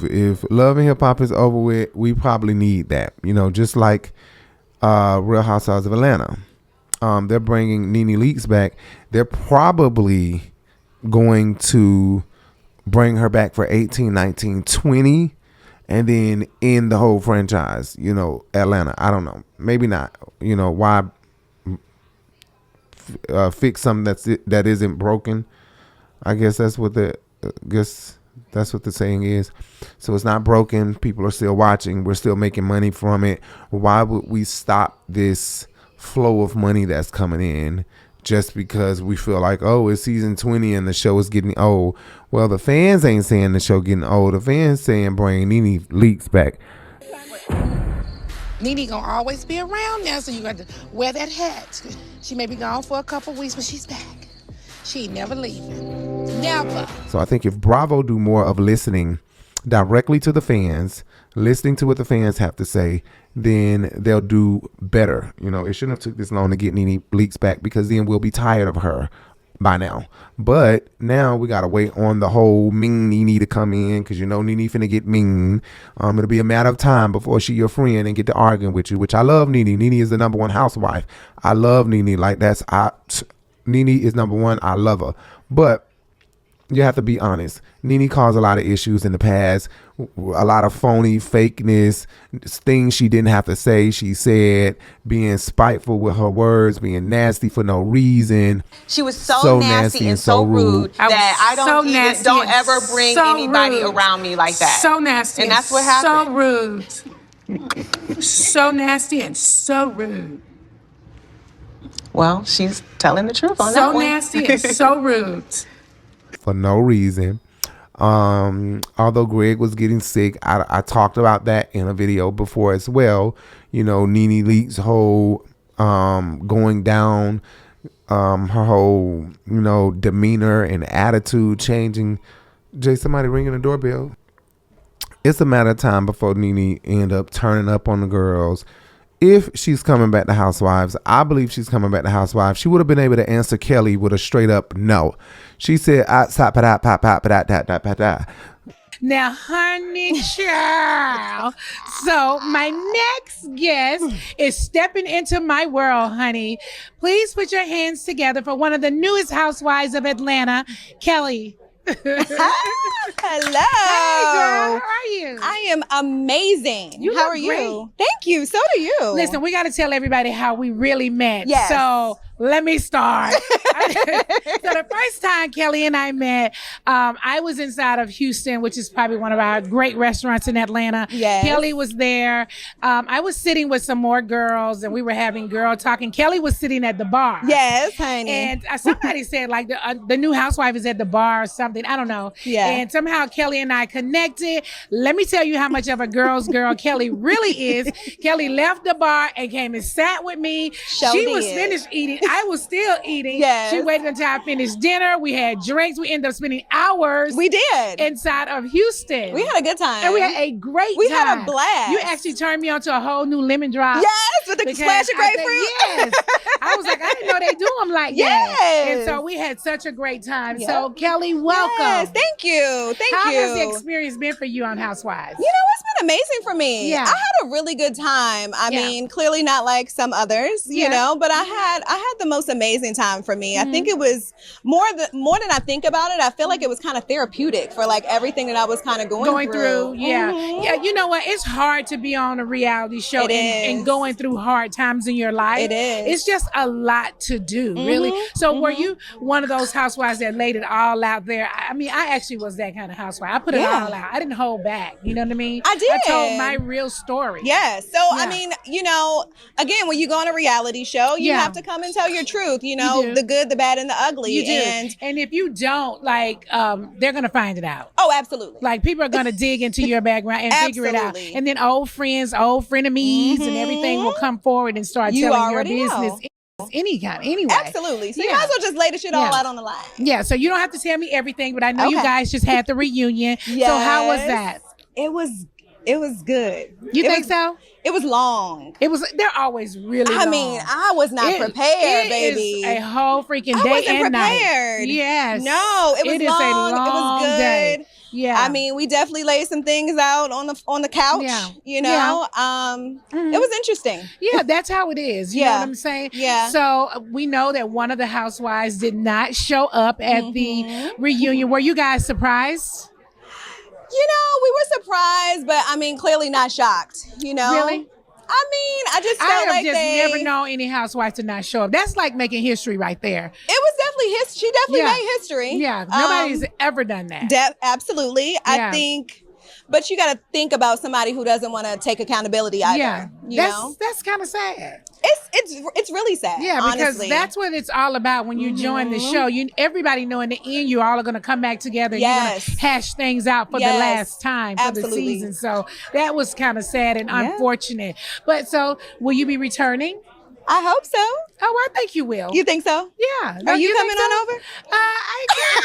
if Love and Hip Hop is over with, we probably need that. You know, just like Real Housewives of Atlanta. They're bringing Nene Leakes back. They're probably going to bring her back for 18, 19, 20, and then end the whole franchise. You know, Atlanta. I don't know. Maybe not. You know, why fix something that isn't broken? I guess that's what the saying is. So it's not broken. People are still watching. We're still making money from it. Why would we stop this flow of money that's coming in just because we feel like, oh, it's season 20 and the show is getting old? Well, the fans ain't saying the show getting old. The fans saying bring Nene Leakes back. Nene gonna always be around now, so you got to wear that hat. She may be gone for a couple weeks, but she's back. She ain't never leaving. Never. So I think if Bravo do more of listening directly to the fans, listening to what the fans have to say, then they'll do better. You know, it shouldn't have took this long to get Nene Leakes back, because then we'll be tired of her by now. But now we gotta wait on the whole mean Nene to come in, because you know Nene finna get mean. It'll be a matter of time before she your friend and get to arguing with you, which I love Nene. Nene is the #1 housewife. I love Nene. Like Nene is #1. I love her. But you have to be honest. Nene caused a lot of issues in the past, a lot of phony fakeness, things she didn't have to say, she said, being spiteful with her words, being nasty for no reason. She was so nasty and so rude that I don't ever bring anybody around me like that. So nasty. And that's what happened. So rude. So nasty and so rude. Well, she's telling the truth on that one. So nasty and so rude. For no reason. Although Greg was getting sick, I talked about that in a video before as well. You know, Nene Leakes' whole going down, her whole, you know, demeanor and attitude changing. Jay, somebody ringing the doorbell. It's a matter of time before Nene end up turning up on the girls. If she's coming back to Housewives, I believe she's coming back to Housewives, she would have been able to answer Kelly with a straight up no. She said, now, honey child. So my next guest is stepping into my world, honey. Please put your hands together for one of the newest housewives of Atlanta, Kelly. Hello. Hey, girl. How are you? I am amazing. How are you? Thank you. So do you. Listen, we got to tell everybody how we really met. Yes. So let me start. So the first time Kelly and I met, I was inside of Houston, which is probably one of our great restaurants in Atlanta. Yes. Kelly was there. I was sitting with some more girls and we were having girl talking. Kelly was sitting at the bar. Yes, honey. And somebody said like the new housewife is at the bar or something. I don't know. Yeah. And somehow Kelly and I connected. Let me tell you how much of a girl's girl Kelly really is. Kelly left the bar and came and sat with me. She was finished eating. I was still eating. Yes. She waited until I finished dinner. We had drinks. We ended up spending hours. We did. Inside of Houston. We had a good time. And we had a great time. We had a blast. You actually turned me on to a whole new lemon drop. Yes, with the splash of grapefruit. Yes. I was like, I didn't know they do them like that. Yes. And so we had such a great time. Yep. So Kelly, welcome. Yes, thank you. How has the experience been for you on Housewives? You know, it's been amazing for me. Yeah. I had a really good time. I mean, clearly not like some others, you know, but I had the most amazing time for me. I think it was more than I think about it. I feel like it was kind of therapeutic for like everything that I was kind of going through. Yeah. Yeah. You know what? It's hard to be on a reality show and going through hard times in your life. It is. It's just a lot to do, really. So were you one of those housewives that laid it all out there? I mean, I actually was that kind of housewife. I put it all out. I didn't hold back. You know what I mean? I did. I told my real story. Yes. So, I mean, you know, again, when you go on a reality show, you have to come and tell your truth, you know, the good, the bad, and the ugly. You do. And if you don't, like, they're going to find it out. Oh, absolutely. Like, people are going to dig into your background and figure it out. And then old friends, old frenemies, and everything will come forward and start telling your business. Anyway. Absolutely. So you might as well just lay the shit all out on the line. Yeah. So you don't have to tell me everything, but I know you guys just had the reunion. Yes. So how was that? It was good. You think so? It was long. They're always really long. I mean, I was not prepared, baby. Is a whole freaking day I wasn't and prepared. night. Yes. No, it was long. It is a long it was good. day. Yeah. I mean, we definitely laid some things out on the couch. Yeah. You know, it was interesting. Yeah, that's how it is. You know what I'm saying? Yeah. So we know that one of the housewives did not show up at the reunion. Were you guys surprised? You know, we were surprised, but I mean, clearly not shocked. You know, really. I mean, I just felt like never known any housewife to not show up. That's like making history right there. It was definitely she definitely made history. Yeah, nobody's ever done that. Absolutely. I think, but you got to think about somebody who doesn't want to take accountability either. Yeah, you know? That's kind of sad. It's really sad. Yeah, because that's what it's all about when you join the show. Everybody know in the end you all are going to come back together and you're going to hash things out for the last time for the season. So that was kind of sad and unfortunate. But so will you be returning? I hope so. Oh, I think you will. You think so? Yeah. Are you coming on over? I guess.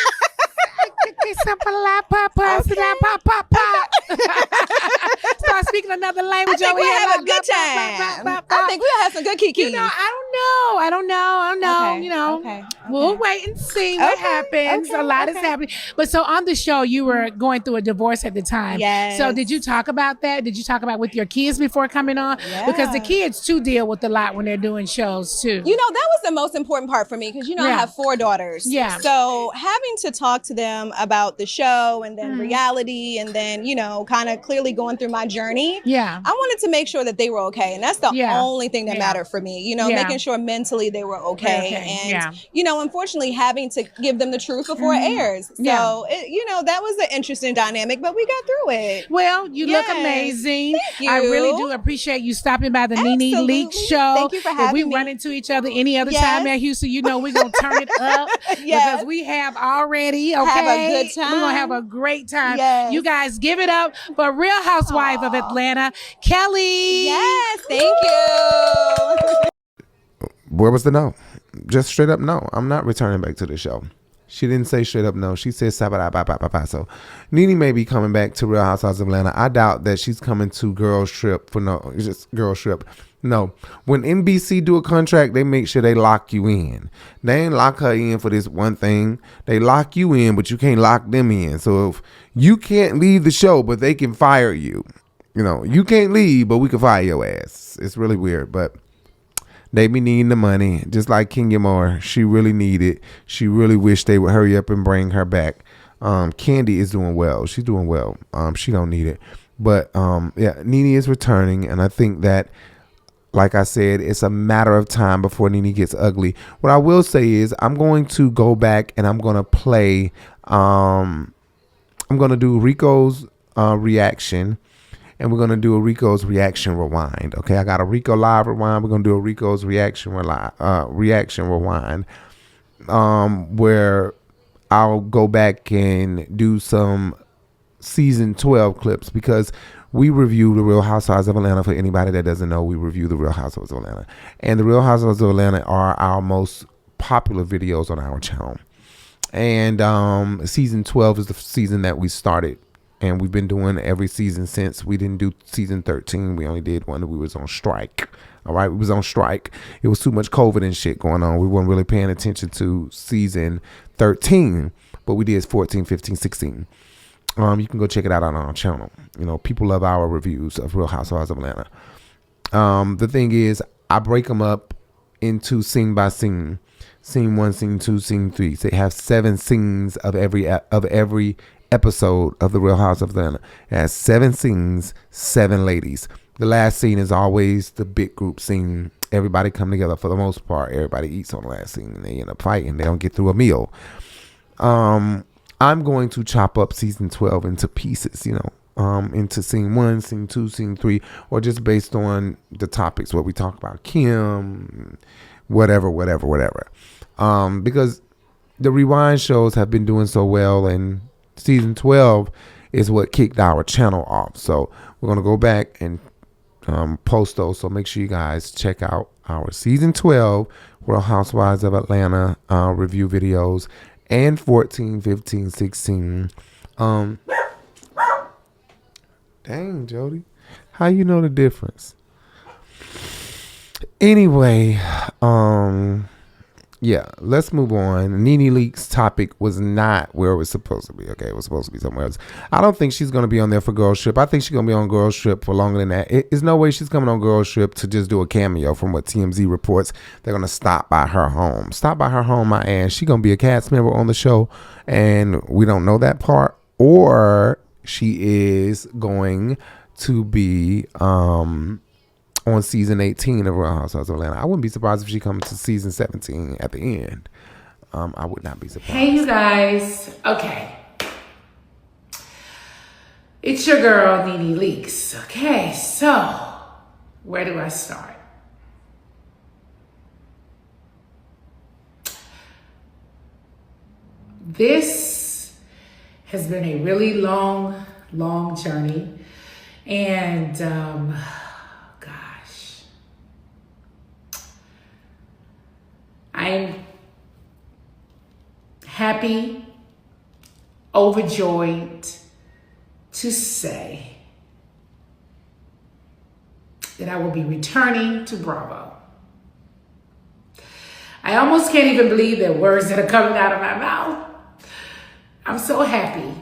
Start speaking another language over here. I think we'll have a good time. I think we'll have some good kiki. You know, I don't know. Okay. You know, okay. We'll wait and see what happens. A lot is happening. But so on the show, you were going through a divorce at the time. Yes. So did you talk about that? Did you talk about with your kids before coming on? Yeah. Because the kids too deal with a lot when they're doing shows too. You know, that was the most important part for me because, you know, I have 4 daughters. Yeah. So having to talk to them about the show and then reality and then, you know, kind of clearly going through my journey. Yeah. I wanted to make sure that they were okay. And that's the only thing that mattered for me, you know, making sure mentally they were okay. And, you know, unfortunately having to give them the truth before it airs. So, you know, that was an interesting dynamic, but we got through it. Well, you look amazing. Thank you. I really do appreciate you stopping by the Nene Leak show. Thank you for having me. If we run into each other any other time at Houston, you know we're going to turn it up because we have already, okay? Have a good time. We're going to have a great time. Yes. You guys give it up for Real Housewife of Atlanta, Kelly. Yes, thank you. Where was the no? Just straight up no. I'm not returning back to the show. She didn't say straight up no. She said sabada. So Nene may be coming back to Real Housewives of Atlanta. I doubt that she's coming to Girls Trip for no. It's just Girls Trip. No. When NBC do a contract, they make sure they lock you in. They ain't lock her in for this one thing. They lock you in, but you can't lock them in. So if you can't leave the show, but they can fire you. You know, you can't leave, but we can fire your ass. It's really weird, but they be needing the money, just like Kenya Moore. She really need it. She really wish they would hurry up and bring her back. Candy is doing well. She's doing well. She don't need it. But Nene is returning, and I think that, like I said, it's a matter of time before Nene gets ugly. What I will say is I'm going to go back and I'm going to play. I'm going to do Rico's reaction. And we're going to do a Rico's reaction rewind. Okay, I got a Rico live rewind. We're going to do a Rico's reaction rewind where I'll go back and do some season 12 clips because we review the Real Housewives of Atlanta. For anybody that doesn't know, we review the Real Housewives of Atlanta. And the Real Housewives of Atlanta are our most popular videos on our channel. And season 12 is the season that we started. And we've been doing every season since. We didn't do season 13. We only did one that we was on strike. All right, we was on strike. It was too much COVID and shit going on. We weren't really paying attention to season 13, but we did 14, 15, 16. You can go check it out on our channel. You know, people love our reviews of Real Housewives of Atlanta. The thing is, I break them up into scene by scene. Scene 1, scene 2, scene 3. So they have 7 scenes of every episode of the Real House of Atlanta. It has 7 scenes, 7 ladies. The last scene is always the big group scene. Everybody come together for the most part. Everybody eats on the last scene and they end up fighting. They don't get through a meal. I'm going to chop up season 12 into pieces, you know, into scene 1, scene 2, scene 3, or just based on the topics, what we talk about, Kim, whatever. Because the rewind shows have been doing so well, and season 12 is what kicked our channel off. So we're going to go back and post those. So make sure you guys check out our season 12 Real Housewives of Atlanta review videos and 14, 15, 16. Dang, Jody. How you know the difference? Anyway, Yeah, let's move on. Nene Leakes' topic was not where it was supposed to be. Okay, it was supposed to be somewhere else. I don't think she's going to be on there for Girls Trip. I think she's going to be on Girls Trip for longer than that. There's no way she's coming on Girls Trip to just do a cameo. From what TMZ reports, they're going to stop by her home. Stop by her home, my ass. She's going to be a cast member on the show, and we don't know that part. Or she is going to be on season 18 of Real Housewives of Atlanta. I wouldn't be surprised if she comes to season 17 at the end. I would not be surprised. Hey, you guys. Okay. It's your girl, Nene Leakes. Okay, so where do I start? This has been a really long journey. And, gosh, I'm happy, overjoyed to say that I will be returning to Bravo. I almost can't even believe the words that are coming out of my mouth. I'm so happy.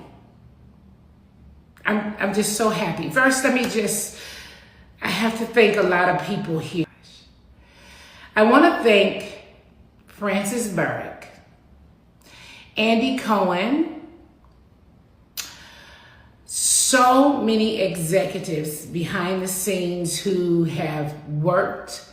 I'm just so happy. First, I have to thank a lot of people here. I want to thank Francis Burke, Andy Cohen, so many executives behind the scenes who have worked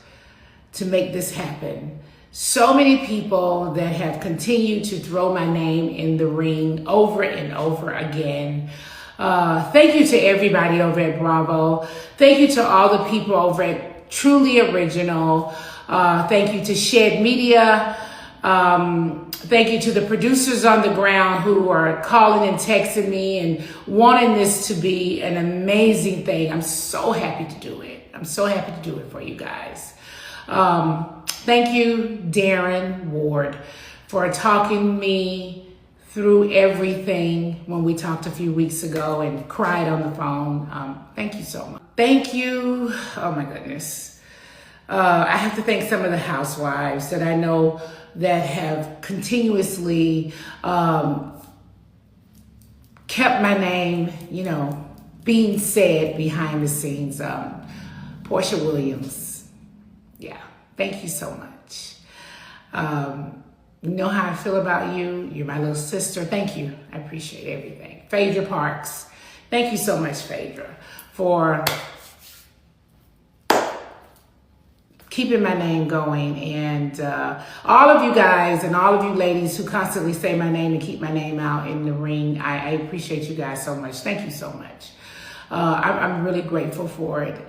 to make this happen. So many people that have continued to throw my name in the ring over and over again. Thank you to everybody over at Bravo. Thank you to all the people over at Truly Original. Thank you to Shed Media. Thank you to the producers on the ground who are calling and texting me and wanting this to be an amazing thing. I'm so happy to do it. I'm so happy to do it for you guys. Thank you, Darren Ward, for talking me through everything when we talked a few weeks ago and cried on the phone. Thank you so much. Thank you. Oh my goodness. I have to thank some of the housewives that I know that have continuously kept my name, being said behind the scenes. Portia Williams. Yeah. Thank you so much. You know how I feel about you. You're my little sister. Thank you. I appreciate everything. Phaedra Parks. Thank you so much, Phaedra, for keeping my name going. And all of you guys and all of you ladies who constantly say my name and keep my name out in the ring, I appreciate you guys so much. Thank you so much. I'm really grateful for it.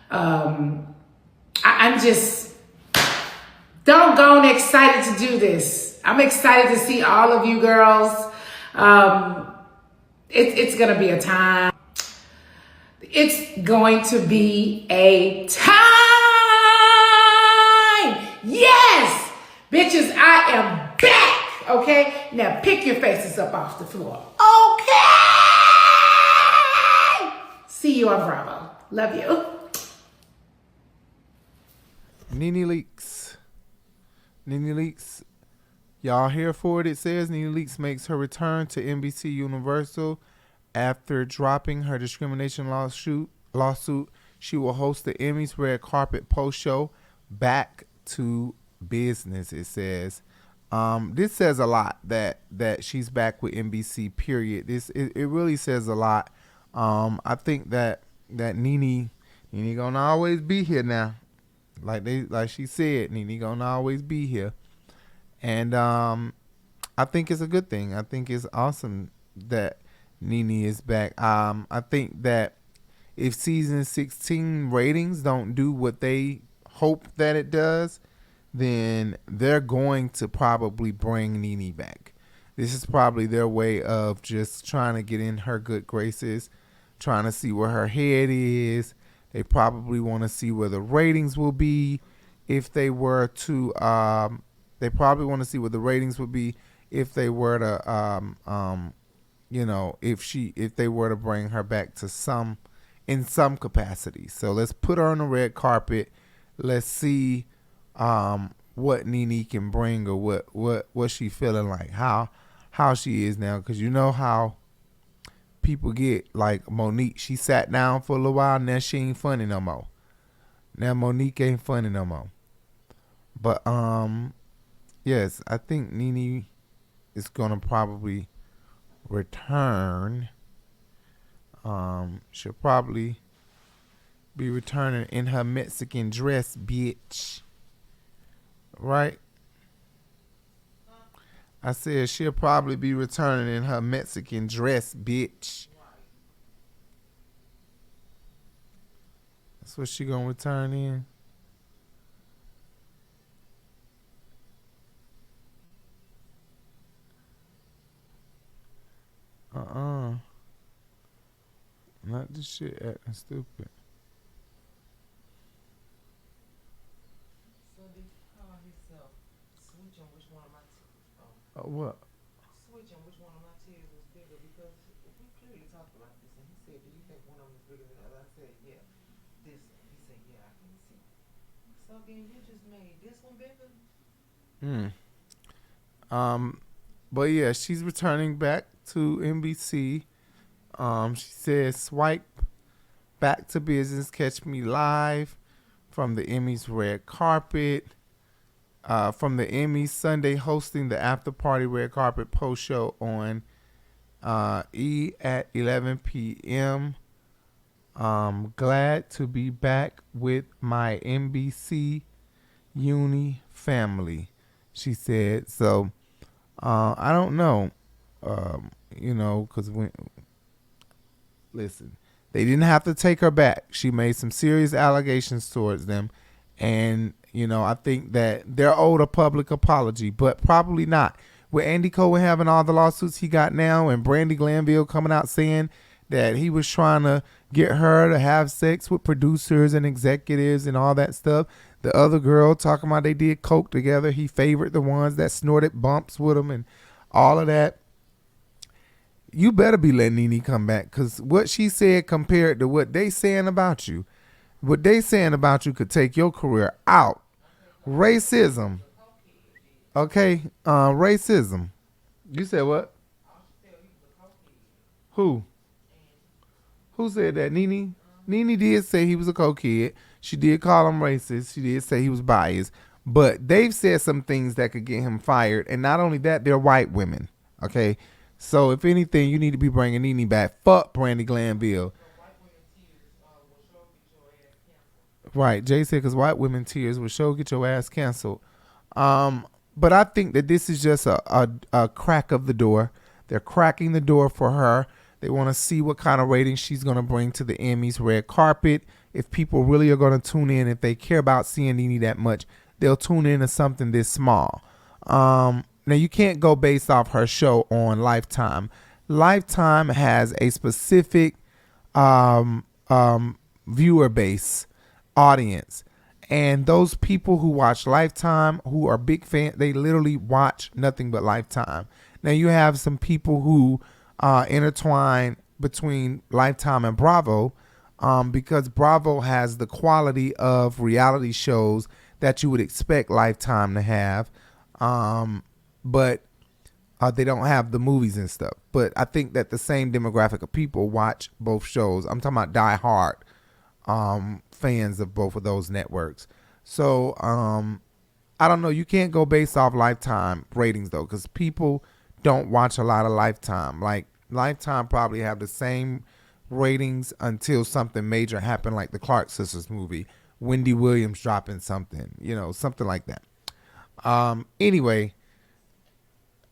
I'm just doggone excited to do this. I'm excited to see all of you girls. It's going to be a time. It's going to be a time. Yes! Bitches, I am back. Okay? Now pick your faces up off the floor. Okay! See you on Bravo. Love you. Nene Leakes. Nene Leakes. Y'all here for it? It says Nene Leakes makes her return to NBC Universal after dropping her discrimination lawsuit. She will host the Emmys red carpet post show. Back to business, it says. This says a lot that she's back with NBC, period. It really says a lot. I think that Nene gonna always be here now. Like she said, Nene gonna always be here. And I think it's a good thing. I think it's awesome that Nene is back. I think that if season 16 ratings don't do what they hope that it does, then they're going to probably bring Nene back. This is probably their way of just trying to get in her good graces, trying to see where her head is. They probably want to see where the ratings will be if they were to they probably want to see what the ratings would be if they were to if they were to bring her back to in some capacity. So let's put her on the red carpet. Let's see what Nene can bring or what she feeling like, how she is now. Because you know how people get, like Monique, she sat down for a little while, now she ain't funny no more. Now Monique ain't funny no more. But yes, I think Nene is gonna probably return. She'll probably be returning in her Mexican dress, bitch. Right? I said she'll probably be returning in her Mexican dress, bitch. That's what she gonna return in. Not this shit acting stupid. So did he call himself switching which one of my What? switching which one of my tears was bigger? Because we clearly talked about this, and he said, "Do you think one of them is bigger than the other?" I said, "Yeah, this one." He said, "Yeah, I can see." So then you just made this one bigger. But yeah, she's returning back to NBC. She says, "Swipe back to business. Catch me live from the Emmys red carpet." From the Emmys Sunday, hosting the after party red carpet post show on E at 11 p.m. Glad to be back with my NBC Uni family, she said. So I don't know, because listen, they didn't have to take her back. She made some serious allegations towards them. And, I think that they're owed a public apology, but probably not. With Andy Cohen having all the lawsuits he got now and Brandi Glanville coming out saying that he was trying to get her to have sex with producers and executives and all that stuff. The other girl talking about they did coke together. He favored the ones that snorted bumps with him and all of that. You better be letting Nene come back, because what she said compared to what they saying about you, what they saying about you could take your career out. Racism. Okay, racism. You said what? Who? Who said that? Nene? Nene did say he was a cokehead. She did call him racist. She did say he was biased. But they've said some things that could get him fired. And not only that, they're white women. Okay? So if anything, you need to be bringing Nene back. Fuck Brandi Glanville. Right. Jay said because white women tears will sure get your ass canceled. But I think that this is just a crack of the door. They're cracking the door for her. They want to see what kind of ratings she's going to bring to the Emmys red carpet. If people really are going to tune in, if they care about seeing Nene that much, they'll tune in to something this small. Now, you can't go based off her show on Lifetime. Lifetime has a specific viewer base audience. And those people who watch Lifetime, who are big fans, they literally watch nothing but Lifetime. Now, you have some people who intertwine between Lifetime and Bravo because Bravo has the quality of reality shows that you would expect Lifetime to have, but they don't have the movies and stuff. But I think that the same demographic of people watch both shows. I'm talking about die-hard fans of both of those networks. So I don't know. You can't go based off Lifetime ratings, though, because people don't watch a lot of Lifetime. Like, Lifetime probably have the same ratings until something major happened, like the Clark Sisters movie, Wendy Williams dropping something, something like that. Anyway,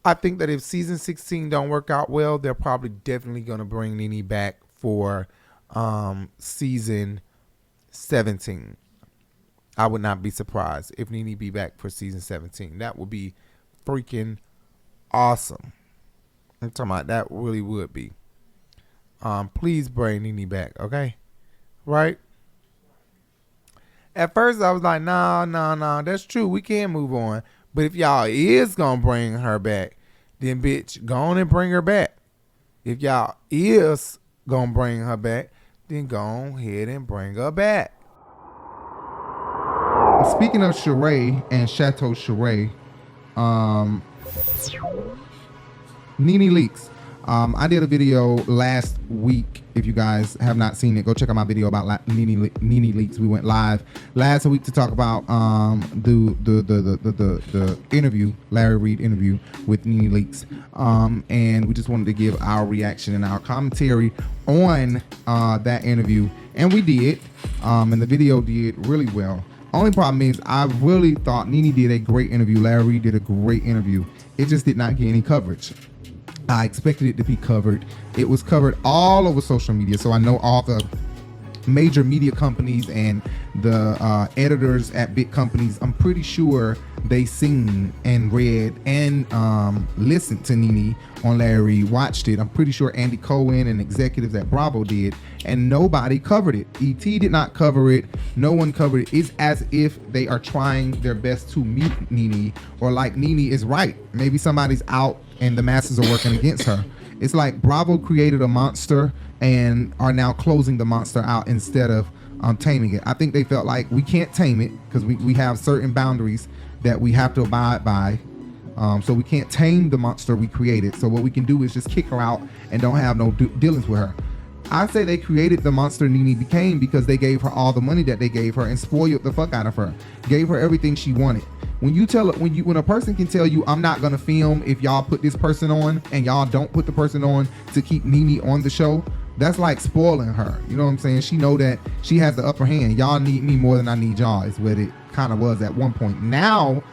I think that if season 16 don't work out well, they're probably definitely going to bring Nene back for season 17. I would not be surprised if Nene be back for season 17. That would be freaking awesome. I'm talking about that really would be. Please bring Nene back, okay? Right? At first I was like, nah, that's true. We can move on. But if y'all is gonna bring her back, then bitch, go on and bring her back. If y'all is gonna bring her back, then go ahead and bring her back. speaking of Sheree and Chateau Sheree, Nene Leakes. I did a video last week. If you guys have not seen it, go check out my video about Nene Leakes. We went live last week to talk about the interview, Larry Reid interview with Nene Leakes, and we just wanted to give our reaction and our commentary on that interview, and we did, and the video did really well. Only problem is I really thought Nene did a great interview. Larry Reid did a great interview. It just did not get any coverage. I expected it to be covered. It was covered all over social media. So I know all the major media companies and the editors at big companies, I'm pretty sure they seen and read and listened to Nene on Larry, watched it. I'm pretty sure Andy Cohen and executives at Bravo did, and nobody covered it. ET did not cover it. No one covered it. It's as if they are trying their best to meet Nene, or like Nene is right. Maybe somebody's out and the masses are working against her. It's like Bravo created a monster and are now closing the monster out instead of taming it. I think they felt like we can't tame it because we have certain boundaries that we have to abide by. So we can't tame the monster we created. So what we can do is just kick her out and don't have no dealings with her. I say they created the monster Nene became because they gave her all the money that they gave her and spoiled the fuck out of her. Gave her everything she wanted. When a person can tell you, I'm not gonna film if y'all put this person on, and y'all don't put the person on to keep Nene on the show, that's like spoiling her. You know what I'm saying? She know that she has the upper hand. Y'all need me more than I need y'all is what it kind of was at one point. Now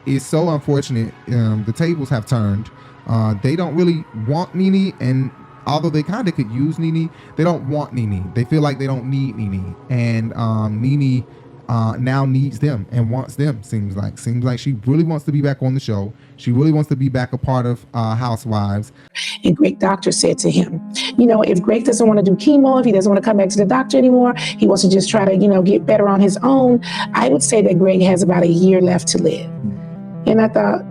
it's so unfortunate. The tables have turned. They don't really want Nene, and although they kind of could use Nene, they don't want Nene. They feel like they don't need Nene, and Nene now needs them and wants them. Seems like she really wants to be back on the show. She really wants to be back a part of Housewives. And Greg Doctor said to him, if Greg doesn't want to do chemo, if he doesn't want to come back to the doctor anymore, he wants to just try to, get better on his own. I would say that Greg has about a year left to live. And I thought,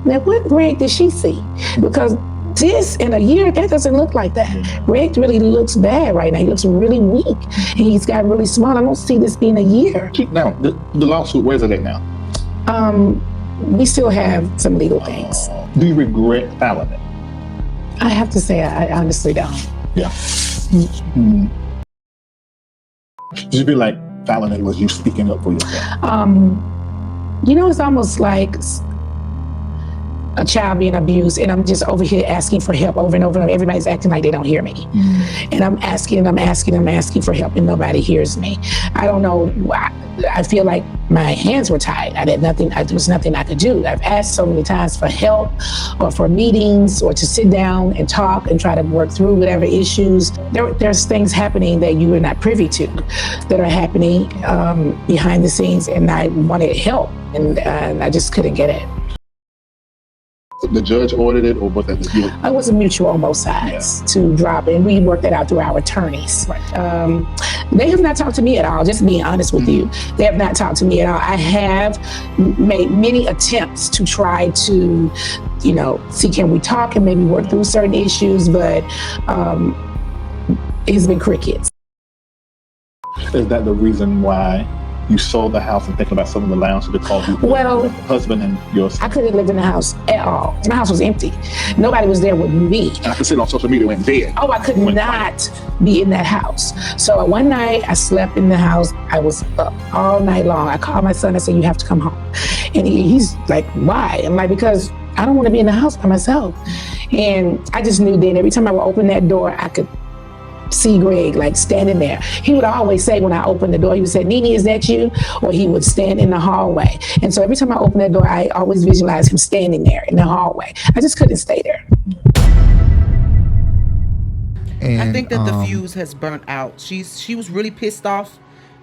now what Greg did she see? Because this in a year, that doesn't look like that. Greg really looks bad right now. He looks really weak. And he's got really small. I don't see this being a year. Now, the lawsuit, where's it at now? We still have some legal things. Do you regret filing it? I have to say, I honestly don't. Yeah. Mm-hmm. Did you feel like filing it was you speaking up for yourself? It's almost like a child being abused, and I'm just over here asking for help over and over and over. Everybody's acting like they don't hear me. Mm-hmm. And I'm asking for help, and nobody hears me. I don't know why. I feel like my hands were tied. There was nothing I could do. I've asked so many times for help or for meetings or to sit down and talk and try to work through whatever issues. There's things happening that you are not privy to that are happening behind the scenes, and I wanted help, and I just couldn't get it. The judge ordered it, or was that the deal? It was a mutual on both sides to drop it, and we worked that out through our attorneys. Right. They have not talked to me at all, just being honest with you. They have not talked to me at all. I have made many attempts to try to, see can we talk and maybe work through certain issues, but it's been crickets. Is that the reason why you sold the house and thinking about selling the lounge to call you well, husband and your son? I couldn't live in the house at all. My house was empty. Nobody was there with me. And I could see it on social media went dead. Oh, I could not be in that house. So one night I slept in the house. I was up all night long. I called my son. I said, you have to come home. And he's like, why? I'm like, because I don't want to be in the house by myself. And I just knew then every time I would open that door, I could see Greg like standing there. He would always say when I opened the door, he would say, Nene, is that you? Or he would stand in the hallway. And so every time I opened that door, I always visualized him standing there in the hallway. I just couldn't stay there. And I think that the fuse has burnt out. She was really pissed off,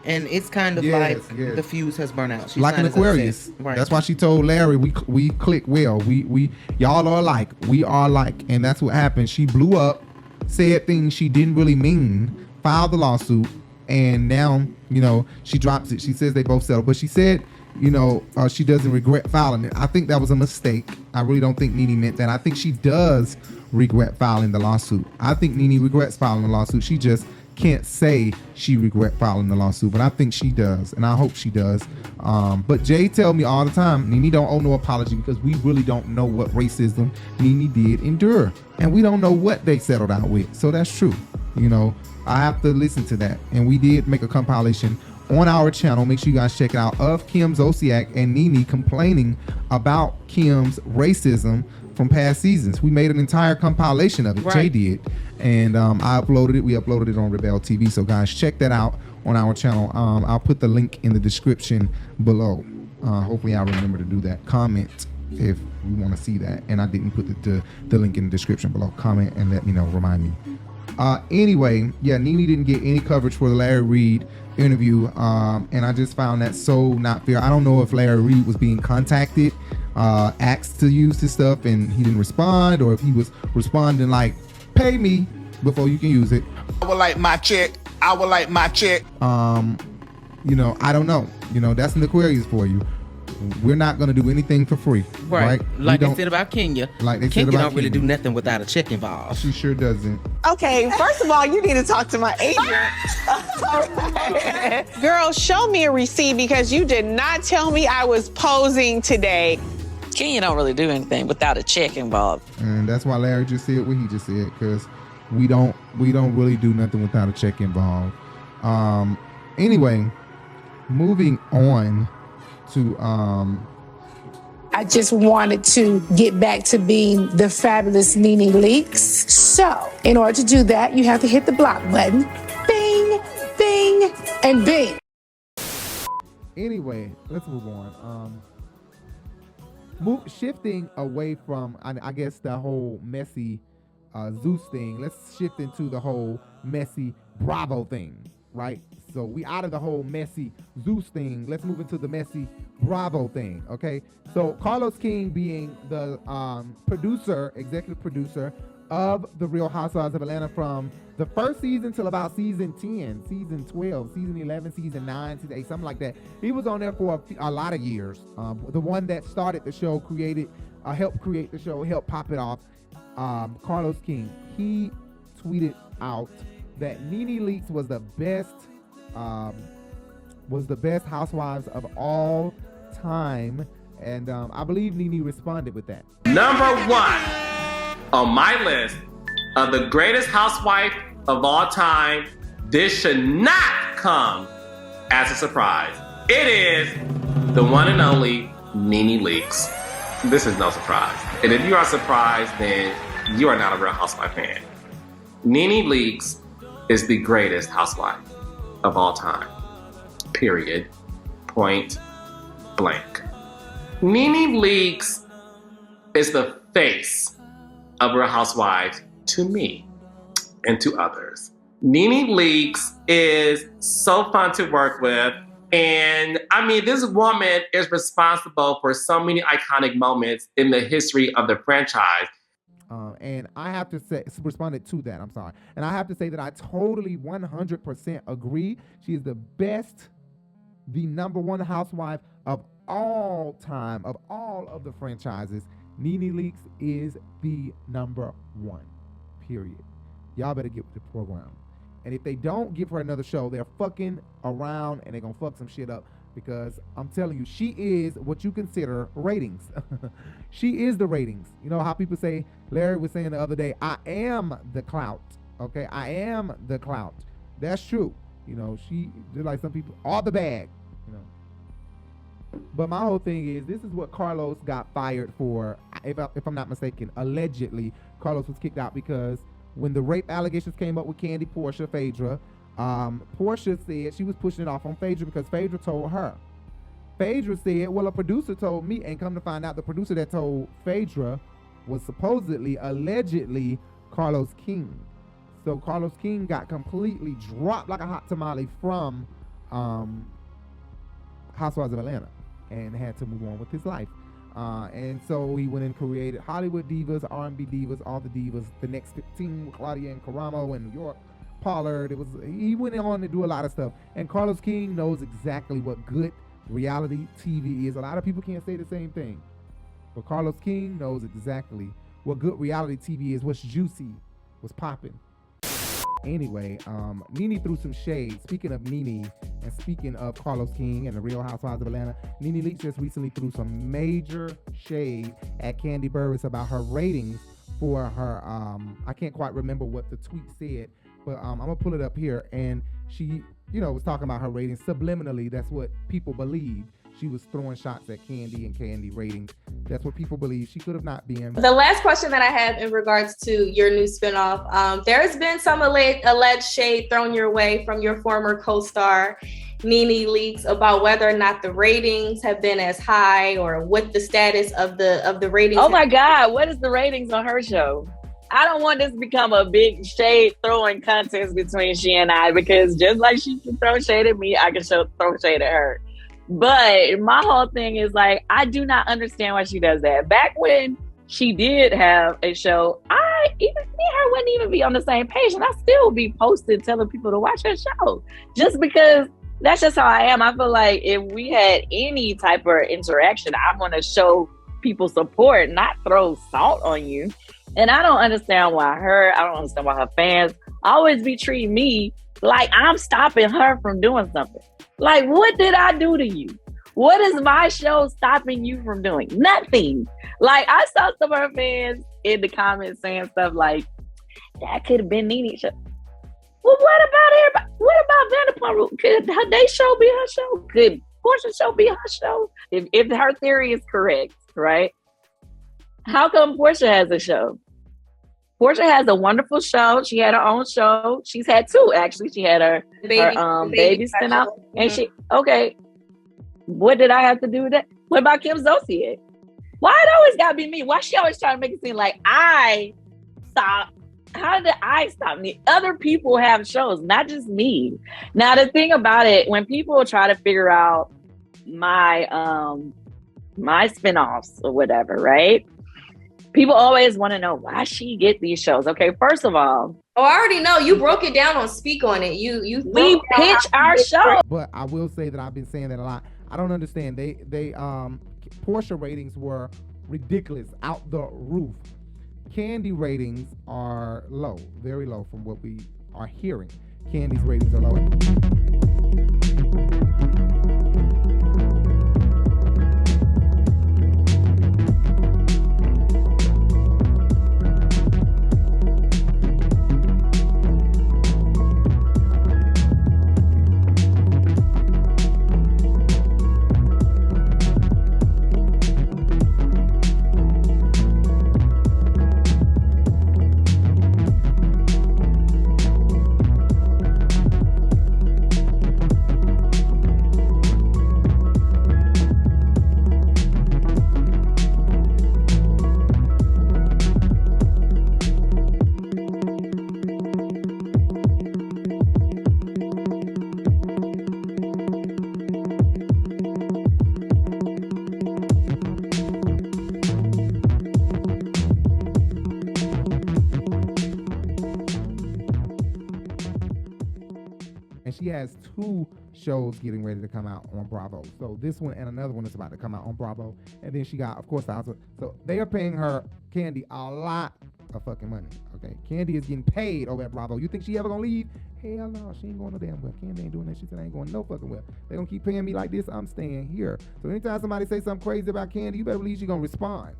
and it's kind of the fuse has burnt out. She's like an Aquarius. Right. That's why she told Larry, we click well. We y'all are alike. We are alike. And that's what happened. She blew up, said things she didn't really mean, filed the lawsuit, and now, she drops it. She says they both settled, but she said, she doesn't regret filing it. I think that was a mistake. I really don't think Nene meant that. I think she does regret filing the lawsuit. I think Nene regrets filing the lawsuit. She just can't say she regret filing the lawsuit, but I think she does, and I hope she does. But Jay tell me all the time, Nene don't owe no apology because we really don't know what racism Nene did endure, and we don't know what they settled out with. So that's true. You know, I have to listen to that, and we did make a compilation on our channel. Make sure you guys check it out, of Kim Zolciak and Nene complaining about Kim's racism from past seasons. We made an entire compilation of it. Right. Jay did, and I uploaded it. We uploaded it on Rebel TV. So guys, check that out on our channel. I'll put the link in the description below. Hopefully I'll remember to do that. Comment if you want to see that, and I didn't put the link in the description below. Comment and let me know, remind me. Anyway, yeah, Nene didn't get any coverage for the Larry Reid interview, and I just found that so not fair. I don't know if Larry Reid was being contacted, asked to use his stuff, and he didn't respond, or if he was responding like, pay me before you can use it. I would like my check. I would like my check. You know, I don't know. You know, that's an Aquarius for you. We're not going to do anything for free. Right. Like they said about Kenya. Like they Kenya said about don't really Kenya. do nothing without a check involved. She sure doesn't. Okay, first of all, you need to talk to my agent. Girl, show me a receipt because you did not tell me I was posing today. Kenya don't really do anything without a check involved. And that's why Larry just said what he just said, because we don't really do nothing without a check involved. Anyway, moving on to I just wanted to get back to being the fabulous Nene Leakes. So, in order to do that, you have to hit the block button. Bing, bing, and bing. Anyway, let's move on. Shifting away from, I guess, the whole messy Zeus thing. Let's shift into the whole messy Bravo thing, right? So we out of the whole messy Zeus thing. Let's move into the messy Bravo thing, okay? So Carlos King being the executive producer of The Real Housewives of Atlanta from the first season till about season 10, season 12, season 11, season 9, season 8, something like that. He was on there for a lot of years. The one that started the show, helped create the show, helped pop it off. Carlos King, he tweeted out that Nene Leakes was the best housewives of all time, and I believe Nene responded with that. Number one on my list of the greatest housewife of all time, this should not come as a surprise. It is the one and only Nene Leakes. This is no surprise. And if you are surprised, then you are not a Real Housewife fan. Nene Leakes is the greatest housewife of all time. Period. Point blank. Nene Leakes is the face of Real Housewives to me and to others. Nene Leakes is so fun to work with. And I mean, this woman is responsible for so many iconic moments in the history of the franchise. And I have to say, responded to that, I'm sorry. And I have to say that I totally 100% agree. She is the best, the number one housewife of all time, of all of the franchises. Nene Leakes is the number one, period. Y'all better get with the program. And if they don't give her another show, they're fucking around and they're gonna fuck some shit up, because I'm telling you, she is what you consider ratings. She is the ratings. You know how people say, Larry was saying the other day, I am the clout. Okay, I am the clout. That's true. You know, she did, like some people, all the bag, you know. But my whole thing is, this is what Carlos got fired for. If I'm not mistaken, allegedly, Carlos was kicked out because when the rape allegations came up with Candy, Portia, Phaedra, Portia said she was pushing it off on Phaedra because Phaedra told her. Phaedra said, well, a producer told me, and come to find out the producer that told Phaedra was supposedly, allegedly, Carlos King. So Carlos King got completely dropped like a hot tamale from Housewives of Atlanta and had to move on with his life. And so he went and created Hollywood Divas, R&B Divas, all the divas, the next 15 with Claudia and Karamo and New York, Pollard. He went on to do a lot of stuff. And Carlos King knows exactly what good reality TV is. A lot of people can't say the same thing. But Carlos King knows exactly what good reality TV is, what's juicy, what's popping. Anyway, Nene threw some shade. Speaking of Nene, and speaking of Carlos King and the Real Housewives of Atlanta, Nene Leakes just recently threw some major shade at Kandi Burruss about her ratings for her, I can't quite remember what the tweet said, but I'm gonna pull it up here. And she, was talking about her ratings subliminally. That's what people believe. She was throwing shots at Kandi and Kandi ratings. That's what people believe. She could have not been. The last question that I have in regards to your new spinoff, there's been some alleged shade thrown your way from your former co-star, Nene Leakes, about whether or not the ratings have been as high or what the status of the ratings. Oh my God, what is the ratings on her show? I don't want this to become a big shade throwing contest between she and I, because just like she can throw shade at me, I can throw shade at her. But my whole thing is like, I do not understand why she does that. Back when she did have a show, me and her wouldn't even be on the same page, and I still would be posting telling people to watch her show, just because that's just how I am. I feel like if we had any type of interaction, I want to show people support, not throw salt on you. And I don't understand why I don't understand why her fans always be treating me like I'm stopping her from doing something. Like, what did I do to you? What is my show stopping you from doing? Nothing. Like, I saw some of her fans in the comments saying stuff like, that could have been Nene's show. Well, what about everybody? What about Vanderpump? Could they show be her show? Could Portia's show be her show? If her theory is correct, right? How come Portia has a show? Portia has a wonderful show. She had her own show. She's had two, actually. She had her baby spin-off. And okay. What did I have to do with that? What about Kim Zolciak? Why it always gotta be me? Why she always trying to make it seem like I stopped? How did I stop me? Other people have shows, not just me. Now, the thing about it, when people try to figure out my spinoffs or whatever, right? People always want to know why she get these shows. Okay, first of all, I already know you broke it down on Speak On It. We pitch our show. But I will say that I've been saying that a lot. I don't understand. They Portia ratings were ridiculous, out the roof. Kandi ratings are low, very low from what we are hearing. Kandi's ratings are low. She has two shows getting ready to come out on Bravo. So this one and another one is about to come out on Bravo. And then she got, of course, the Housewives. So they are paying her, Kandi, a lot of fucking money. Okay, Kandi is getting paid over at Bravo. You think she ever gonna leave? Hell no, she ain't going no damn well. Kandi ain't doing that. She said I ain't going no fucking well. They gonna keep paying me like this. I'm staying here. So anytime somebody say something crazy about Kandi, you better believe she gonna respond.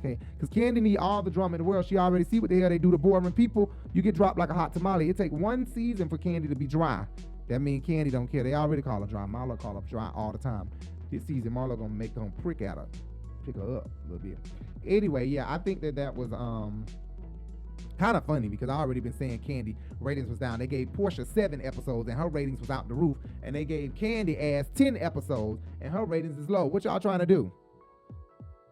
Okay, because Kandi need all the drama in the world. She already see what the hell they do to boring people. You get dropped like a hot tamale. It take one season for Kandi to be dry. That means Kandi don't care. They already call her dry. Marlo call her dry all the time. This season, Marlo gonna make them pick her up a little bit. Anyway, yeah, I think that was kind of funny because I already been saying Kandi ratings was down. They gave Portia 7 episodes and her ratings was out the roof, and they gave Kandi ass 10 episodes and her ratings is low. What y'all trying to do?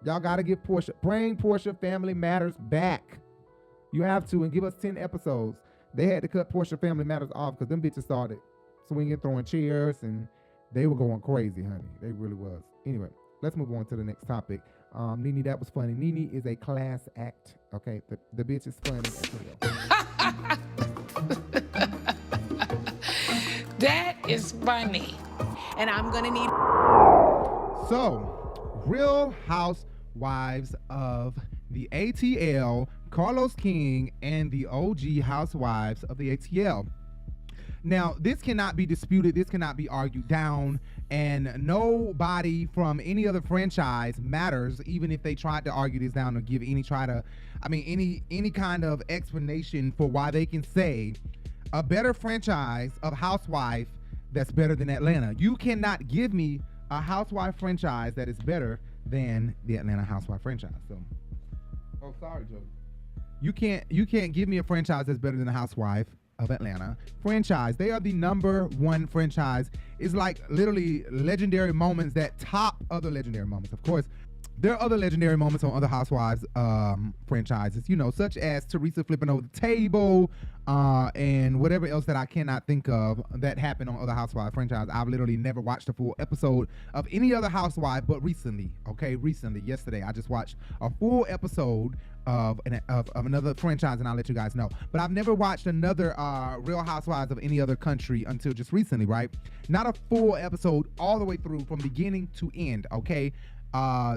Y'all gotta give bring Portia Family Matters back. You have to, and give us 10 episodes. They had to cut Portia Family Matters off because them bitches started swinging, throwing chairs, and they were going crazy, honey. They really was. Anyway, let's move on to the next topic. Nene, that was funny. Nene is a class act. Okay, the bitch is funny as hell. That is funny. And I'm gonna need. So, Real Housewives of the ATL Carlos King and the OG Housewives of the ATL. Now, this cannot be disputed. This cannot be argued down. And nobody from any other franchise matters, even if they tried to argue this down or give any kind of explanation for why they can say a better franchise of Housewife that's better than Atlanta. You cannot give me a Housewife franchise that is better than the Atlanta Housewife franchise. So, oh, sorry, Joe. You can't give me a franchise that's better than the Housewife of Atlanta franchise. They are the number one franchise. It's like literally legendary moments that top other legendary moments. Of course, there are other legendary moments on other Housewives franchises, such as Teresa flipping over the table and whatever else that I cannot think of that happened on other Housewives franchises. I've literally never watched a full episode of any other Housewife, but recently, yesterday, I just watched a full episode of another franchise, and I'll let you guys know. But I've never watched another Real Housewives of any other country until just recently, right? Not a full episode all the way through from beginning to end, okay?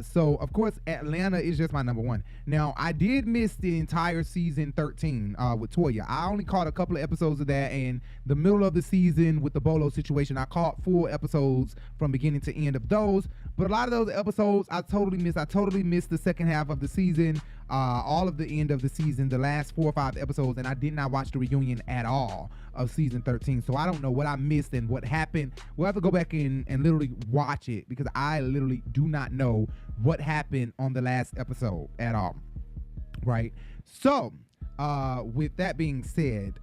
So of course Atlanta is just my number one. Now I did miss the entire season 13 with Toya. I only caught a couple of episodes of that, and the middle of the season with the Bolo situation, I caught full episodes from beginning to end of those. But a lot of those episodes I totally missed. I totally missed the second half of the season, all of the end of the season, the last 4 or 5 episodes, and I did not watch the reunion at all of season 13. So I don't know what I missed and what happened. We'll have to go back and literally watch it, because I literally do not know what happened on the last episode at all, right? So with that being said,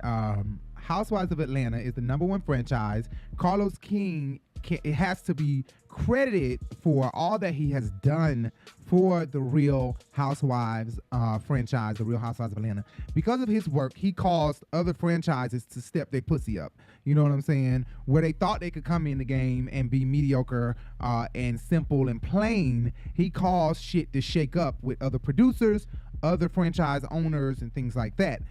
Housewives of Atlanta is the number one franchise. Carlos King, it has to be credited for all that he has done for the Real Housewives franchise, the Real Housewives of Atlanta. Because of his work, he caused other franchises to step their pussy up. You know what I'm saying? Where they thought they could come in the game and be mediocre and simple and plain, he caused shit to shake up with other producers, other franchise owners, and things like that.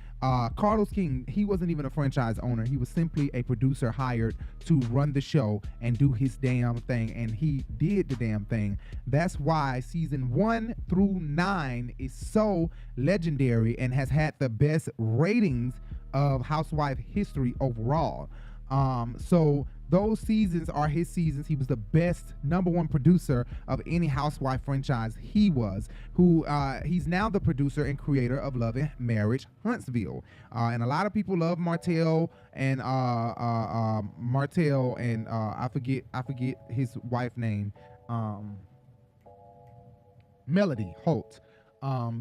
Carlos King, he wasn't even a franchise owner. He was simply a producer hired to run the show and do his damn thing, and he did the damn thing. That's why season 1 through 9 is so legendary and has had the best ratings of Housewife history overall. So those seasons are his seasons. He was the best number one producer of any Housewife franchise. He's now the producer and creator of Love and Marriage Huntsville. And a lot of people love Martell and I forget his wife name, Melody Holt.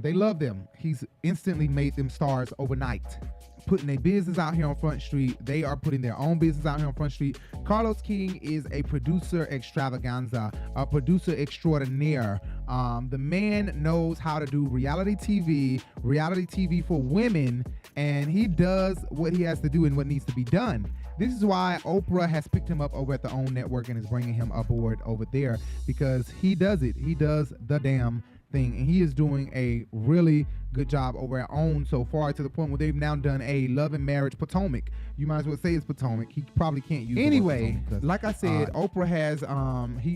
They love them. He's instantly made them stars overnight, putting their business out here on Front Street. They are putting their own business out here on Front Street. Carlos King is a producer extravaganza, a producer extraordinaire. The man knows how to do reality TV for women, and he does what he has to do and what needs to be done. This is why Oprah has picked him up over at the OWN network and is bringing him aboard over there, because he does it. He does the damn thing, and he is doing a really good job over at OWN so far, to the point where they've now done a Love and Marriage Potomac. You might as well say it's Potomac. He probably can't use anyway. Like I said, Oprah has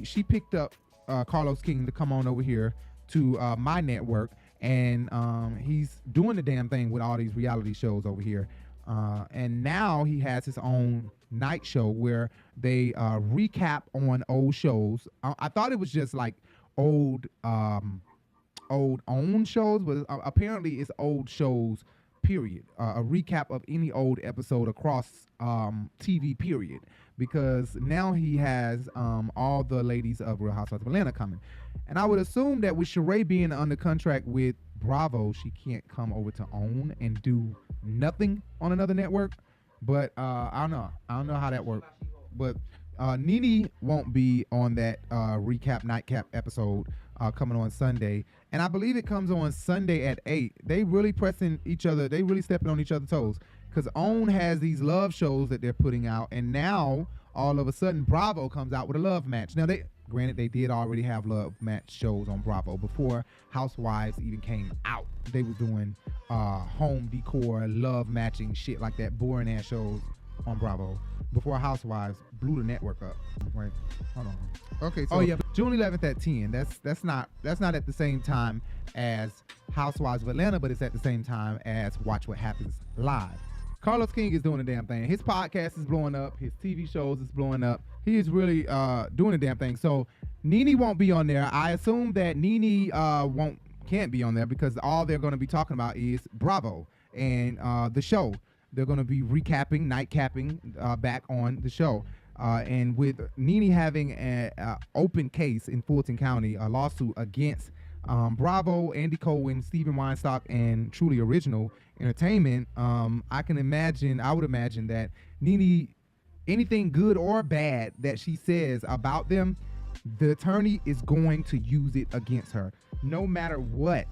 she picked up Carlos King to come on over here to my network, and he's doing the damn thing with all these reality shows over here. And now he has his own night show where they recap on old shows. I thought it was just like old OWN shows, but apparently it's old shows, period. A recap of any old episode across TV, period. Because now he has all the ladies of Real Housewives of Atlanta coming. And I would assume that with Sheree being under contract with Bravo, she can't come over to OWN and do nothing on another network. But I don't know how that works. But Nene won't be on that nightcap episode coming on Sunday, and I believe it comes on Sunday at 8. They really pressing each other. They really stepping on each other's toes, because OWN has these love shows that they're putting out, and now all of a sudden Bravo comes out with a love match. Now they did already have love match shows on Bravo before Housewives even came out. They were doing home decor, love matching shit like that, boring ass shows on Bravo before Housewives blew the network up. Right? Hold on. Okay. So June 11th at 10. That's not at the same time as Housewives of Atlanta, but it's at the same time as Watch What Happens Live. Carlos King is doing the damn thing. His podcast is blowing up. His TV shows is blowing up. He is really doing the damn thing. So Nene won't be on there. I assume that Nene can't be on there because all they're going to be talking about is Bravo and the show. They're going to be night capping back on the show. And with Nene having an open case in Fulton County, a lawsuit against Bravo, Andy Cohen, Stephen Weinstock, and Truly Original Entertainment, I would imagine that Nene, anything good or bad that she says about them, the attorney is going to use it against her. No matter what.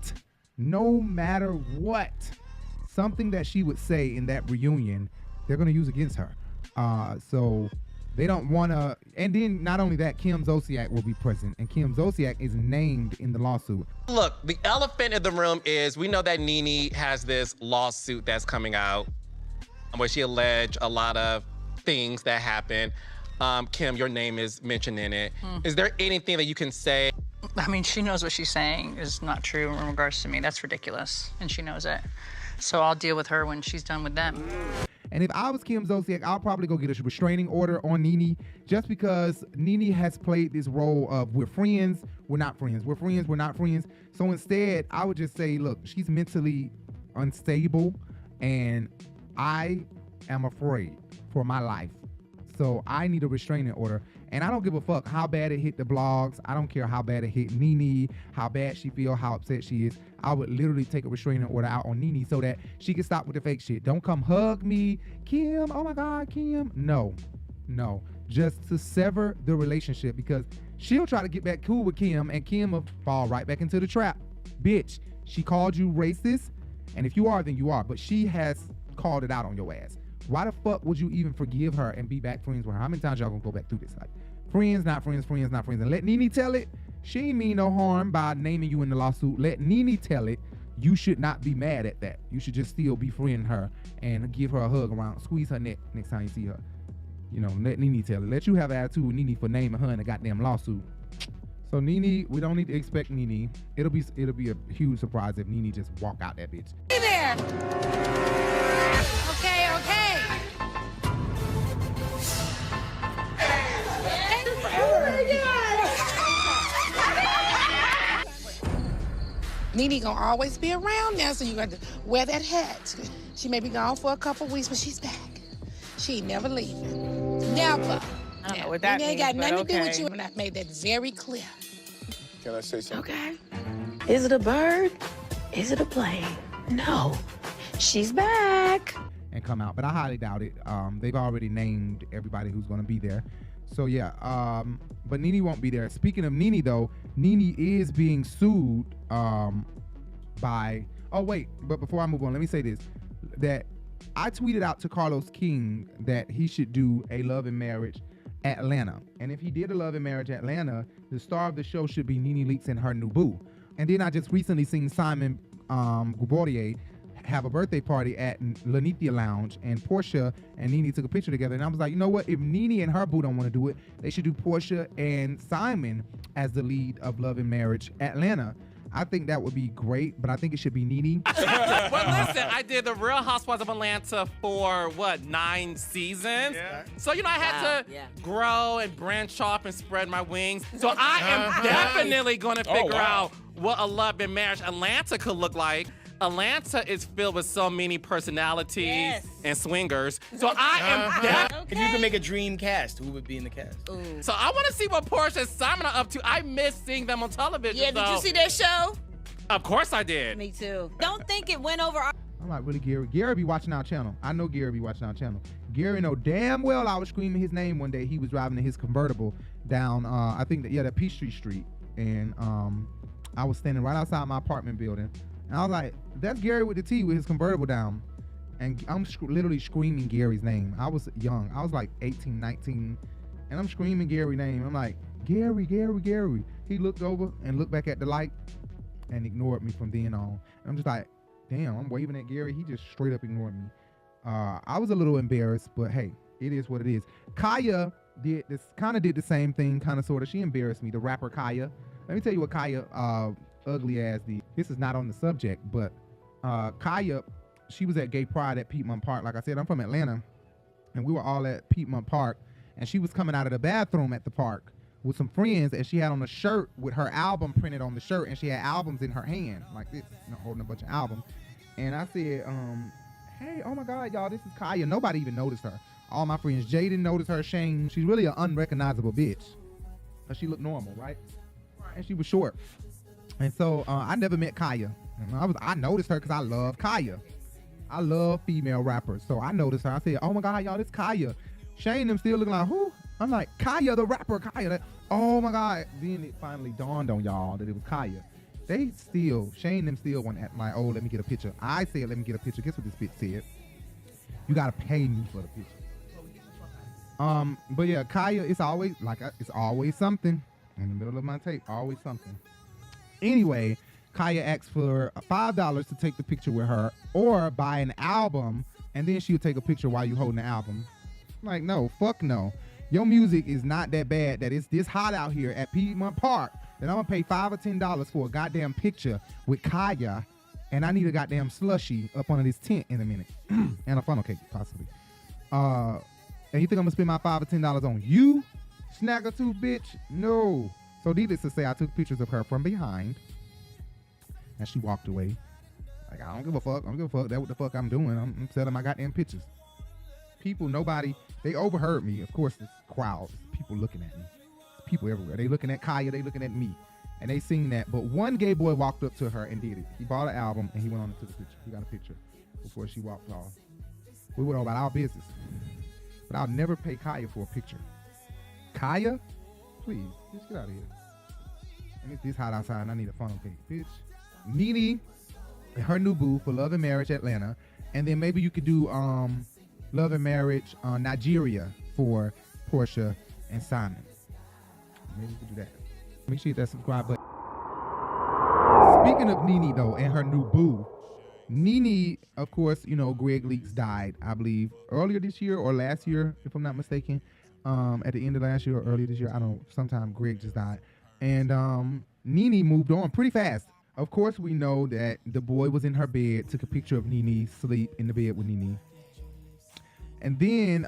Something that she would say in that reunion, they're going to use against her. So they don't want to. And then not only that, Kim Zolciak will be present. And Kim Zolciak is named in the lawsuit. Look, the elephant in the room is we know that Nene has this lawsuit that's coming out where she alleged a lot of things that happened. Kim, your name is mentioned in it. Is there anything that you can say? I mean, she knows what she's saying is not true in regards to me. That's ridiculous. And she knows it. So I'll deal with her when she's done with them. And if I was Kim Zolciak, I'll probably go get a restraining order on Nene just because Nene has played this role of we're friends, we're not friends. We're friends, we're not friends. So instead, I would just say, look, she's mentally unstable and I am afraid for my life. So I need a restraining order. And I don't give a fuck how bad it hit the blogs. I don't care how bad it hit Nene, how bad she feel, how upset she is. I would literally take a restraining order out on Nene so that she can stop with the fake shit. Don't come hug me, Kim. Oh my God, Kim. No. Just to sever the relationship because she'll try to get back cool with Kim and Kim will fall right back into the trap. Bitch, she called you racist. And if you are, then you are. But she has called it out on your ass. Why the fuck would you even forgive her and be back friends with her? How many times y'all gonna go back through this? Like, friends, not friends, friends, not friends. And let Nene tell it. She ain't mean no harm by naming you in the lawsuit. Let Nene tell it. You should not be mad at that. You should just still befriend her and give her a hug around, squeeze her neck next time you see her. You know, let Nene tell it. Let you have attitude with Nene for naming her in a goddamn lawsuit. So Nene, we don't need to expect Nene. It'll be a huge surprise if Nene just walk out that bitch. Hey there. Okay. Nene gonna always be around now, so you got to wear that hat. She may be gone for a couple weeks, but she's back. She ain't never leaving. Never. I don't know what that Nene ain't means, got nothing but to do with okay. you, and I made that very clear. Can I say something? Okay. Is it a bird? Is it a plane? No. She's back. And come out, but I highly doubt it. They've already named everybody who's going to be there. So yeah, but Nene won't be there. Speaking of Nene though, Nene is being sued by, but before I move on, let me say this, that I tweeted out to Carlos King that he should do a Love and Marriage Atlanta. And if he did a Love and Marriage Atlanta, the star of the show should be Nene Leakes and her new boo. And then I just recently seen Simon Goubardier have a birthday party at Lanithia Lounge, and Portia and Nene took a picture together. And I was like, you know what? If Nene and her boo don't want to do it, they should do Portia and Simon as the lead of Love and Marriage Atlanta. I think that would be great, but I think it should be Nene. Well, listen, I did the Real Housewives of Atlanta for 9 seasons. Yeah. So, I had to grow and branch off and spread my wings. So I am definitely going to figure out what a Love and Marriage Atlanta could look like. Atlanta is filled with so many personalities and swingers. So I am If you could make a dream cast, who would be in the cast? Ooh. So I want to see what Portia and Simon are up to. I miss seeing them on television. Yeah, did you see their show? Of course I did. Me too. Don't think it went over. I'm like, really, Gary? Gary be watching our channel. I know Gary be watching our channel. Gary know damn well I was screaming his name one day. He was driving in his convertible down, I think that Peachtree Street. And I was standing right outside my apartment building. And I was like, that's Gary with the T with his convertible down. And I'm literally screaming Gary's name. I was young. I was like 18, 19. And I'm screaming Gary's name. I'm like, Gary, Gary, Gary. He looked over and looked back at the light and ignored me from then on. And I'm just like, damn, I'm waving at Gary. He just straight up ignored me. I was a little embarrassed, but hey, it is what it is. Kaya did the same thing, kind of, sort of. She embarrassed me, the rapper Kaya. Let me tell you what Kaya, ugly ass did. This is not on the subject, but Kaya, she was at Gay Pride at Piedmont Park. Like I said, I'm from Atlanta, and we were all at Piedmont Park, and she was coming out of the bathroom at the park with some friends, and she had on a shirt with her album printed on the shirt, and she had albums in her hand like this, holding a bunch of albums. And I said, hey, oh my God, y'all, this is Kaya. Nobody even noticed her. All my friends, Jay didn't notice her. Shane, she's really an unrecognizable bitch, because she looked normal, right? And she was short. And so I never met Kaya. I noticed her because I love Kaya. I love female rappers. So I noticed her. I said, oh my God, y'all, this Kaya. Shane them still looking like, who? I'm like, Kaya, the rapper, Kaya. Oh my God. Then it finally dawned on y'all that it was Kaya. Shane them still went at like, oh, let me get a picture. I said, let me get a picture. Guess what this bitch said? You gotta pay me for the picture. But yeah, Kaya, it's always something in the middle of my tape. Always something. Anyway, Kaya asked for $5 to take the picture with her, or buy an album, and then she'll take a picture while you holding the album. I'm like, no, fuck no. Your music is not that bad that it's this hot out here at Piedmont Park that I'm gonna pay $5 or $10 for a goddamn picture with Kaya, and I need a goddamn slushie up under this tent in a minute, and a funnel cake possibly. And you think I'm gonna spend my $5 or $10 on you, snagger-tooth bitch? No. So needless to say, I took pictures of her from behind, and she walked away. Like, I don't give a fuck. I don't give a fuck. That's what the fuck I'm doing. I'm selling my goddamn pictures. People, they overheard me. Of course, this crowd, people looking at me. People everywhere. They looking at Kaya. They looking at me. And they seen that. But one gay boy walked up to her and did it. He bought an album, and he went on and took a picture. He got a picture before she walked off. We went on about our business. But I'll never pay Kaya for a picture. Kaya? Please, just get out of here. And it's this hot outside, and I need a funnel cake, bitch. Nene, her new boo for Love and Marriage Atlanta, and then maybe you could do Love and Marriage Nigeria for Portia and Simon. Maybe you could do that. Make sure you hit that subscribe button. Speaking of Nene though, and her new boo, Nene, of course, Greg Leaks died, I believe, earlier this year or last year, if I'm not mistaken. At the end of last year or earlier this year, I don't know. Sometime Greg just died. And Nene moved on pretty fast. Of course, we know that the boy was in her bed, took a picture of Nene sleep in the bed with Nene. And then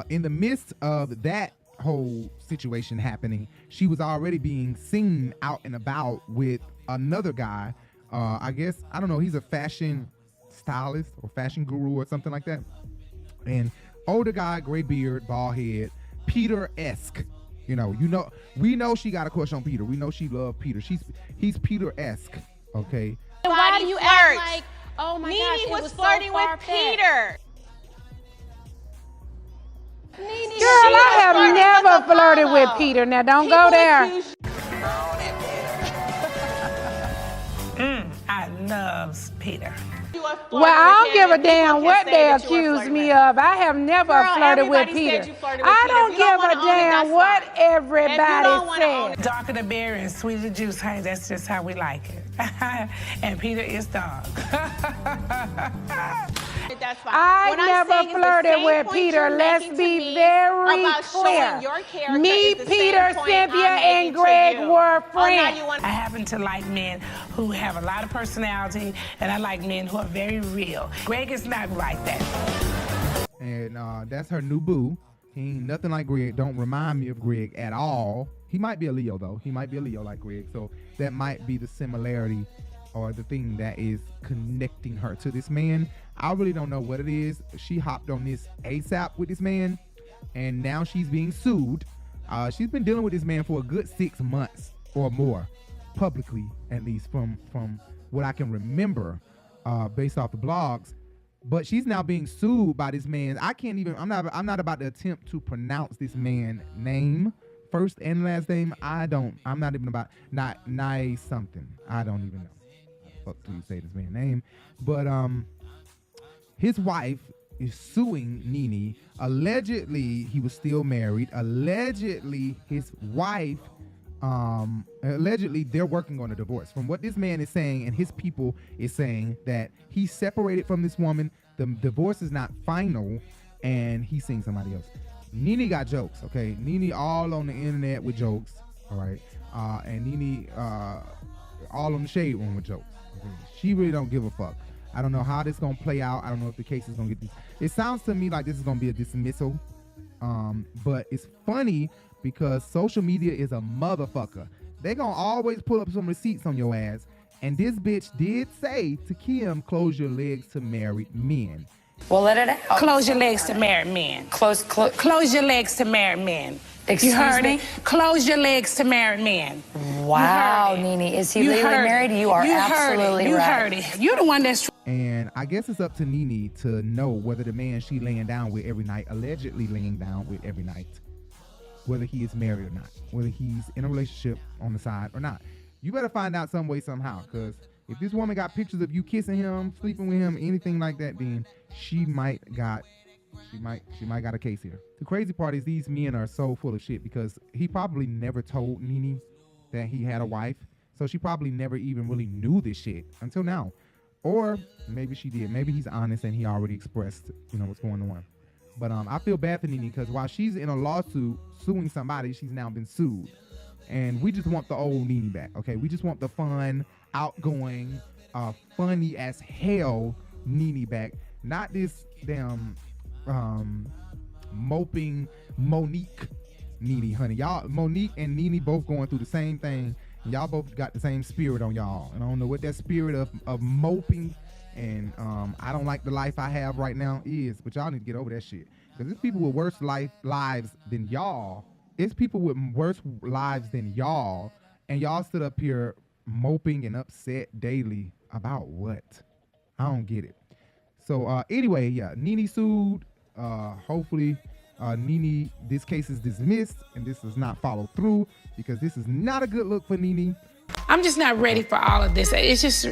in the midst of that whole situation happening, she was already being seen out and about with another guy. I guess, I don't know, he's a fashion stylist or fashion guru or something like that. And older guy, gray beard, bald head, Peter-esque. We know she got a crush on Peter. We know she loved Peter. He's Peter-esque, okay? Why do you act like, oh my gosh, Nene was flirting with Peter? Girl, I have never flirted with Peter. Now, don't go there. I love Peter. Well, I don't give a damn what they accuse me of. I have never flirted with Peter. I don't give a damn what everybody says. Darker the berry and sweeter the juice, honey. That's just how we like it. And Peter is dog. I never flirted with Peter. Let's be very clear. Me, Peter, Cynthia, and Greg were friends. I happen to like men who have a lot of personality, and I like men who are very real. Greg is not like that. And that's her new boo. He ain't nothing like Greg. Don't remind me of Greg at all. He might be a Leo, though. He might be a Leo like Greg. So that might be the similarity or the thing that is connecting her to this man. I really don't know what it is. She hopped on this ASAP with this man, and now she's being sued. She's been dealing with this man for a good 6 months or more, publicly, at least from what I can remember, based off the blogs. But she's now being sued by this man. I'm not about to attempt to pronounce this man's name, first and last name. I'm not even about, not nice something. I don't even know. Fuck do you say this man's name? But his wife is suing Nene. Allegedly, he was still married. Allegedly, his wife, allegedly, they're working on a divorce. From what this man is saying and his people is saying, that he separated from this woman. the divorce is not final and he's seeing somebody else. Nene got jokes, okay? Nene all on the internet with jokes, all right? And Nene all on the shade room with jokes. Okay? She really don't give a fuck. I don't know how this gonna play out. I don't know if the case is gonna get this. It sounds to me like this is gonna be a dismissal. But it's funny because social media is a motherfucker. They gonna always pull up some receipts on your ass. And this bitch did say to Kim, close your legs to married men. Well, let it out. Close your legs to married men. Close your legs to married men. You heard me? Close your legs to married men. Wow, Nene. Is he legally married? You are absolutely right. You heard it. You're the one that's... And I guess it's up to Nene to know whether the man she laying down with every night, allegedly laying down with every night, whether he is married or not, whether he's in a relationship on the side or not. You better find out some way, somehow, because if this woman got pictures of you kissing him, sleeping with him, anything like that, then she might got a case here. The crazy part is these men are so full of shit because he probably never told Nene that he had a wife. So she probably never even really knew this shit until now. Or maybe she did. Maybe he's honest and he already expressed, what's going on. But I feel bad for Nene because while she's in a lawsuit suing somebody, she's now been sued. And we just want the old Nene back, okay? We just want the fun, outgoing, funny as hell Nene back. Not this damn moping Monique Nene, honey. Y'all, Monique and Nene both going through the same thing. Y'all both got the same spirit on y'all. And I don't know what that spirit of moping and I don't like the life I have right now is, but y'all need to get over that shit. Because there's people with worse lives than y'all. It's people with worse lives than y'all. And y'all stood up here moping and upset daily about what? I don't get it. So anyway, yeah, Nene sued. Hopefully, Nene, this case is dismissed and this does not follow through because this is not a good look for Nene. I'm just not ready for all of this. It's just...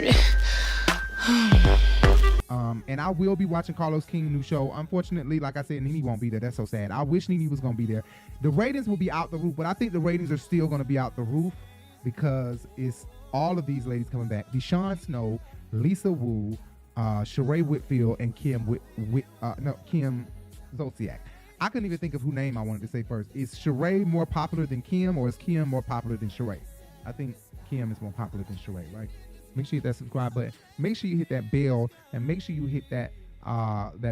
And I will be watching Carlos King's new show. Unfortunately, like I said, Nene won't be there. That's so sad. I wish Nene was going to be there. The ratings will be out the roof, but I think the ratings are still going to be out the roof because it's all of these ladies coming back. Deshaun Snow, Lisa Wu, Sheree Whitfield, and Kim Zolciak. I couldn't even think of who name I wanted to say first. Is Sheree more popular than Kim, or is Kim more popular than Sheree? I think Kim is more popular than Sheree, right? Make sure you hit that subscribe button. Make sure you hit that bell, and make sure you hit that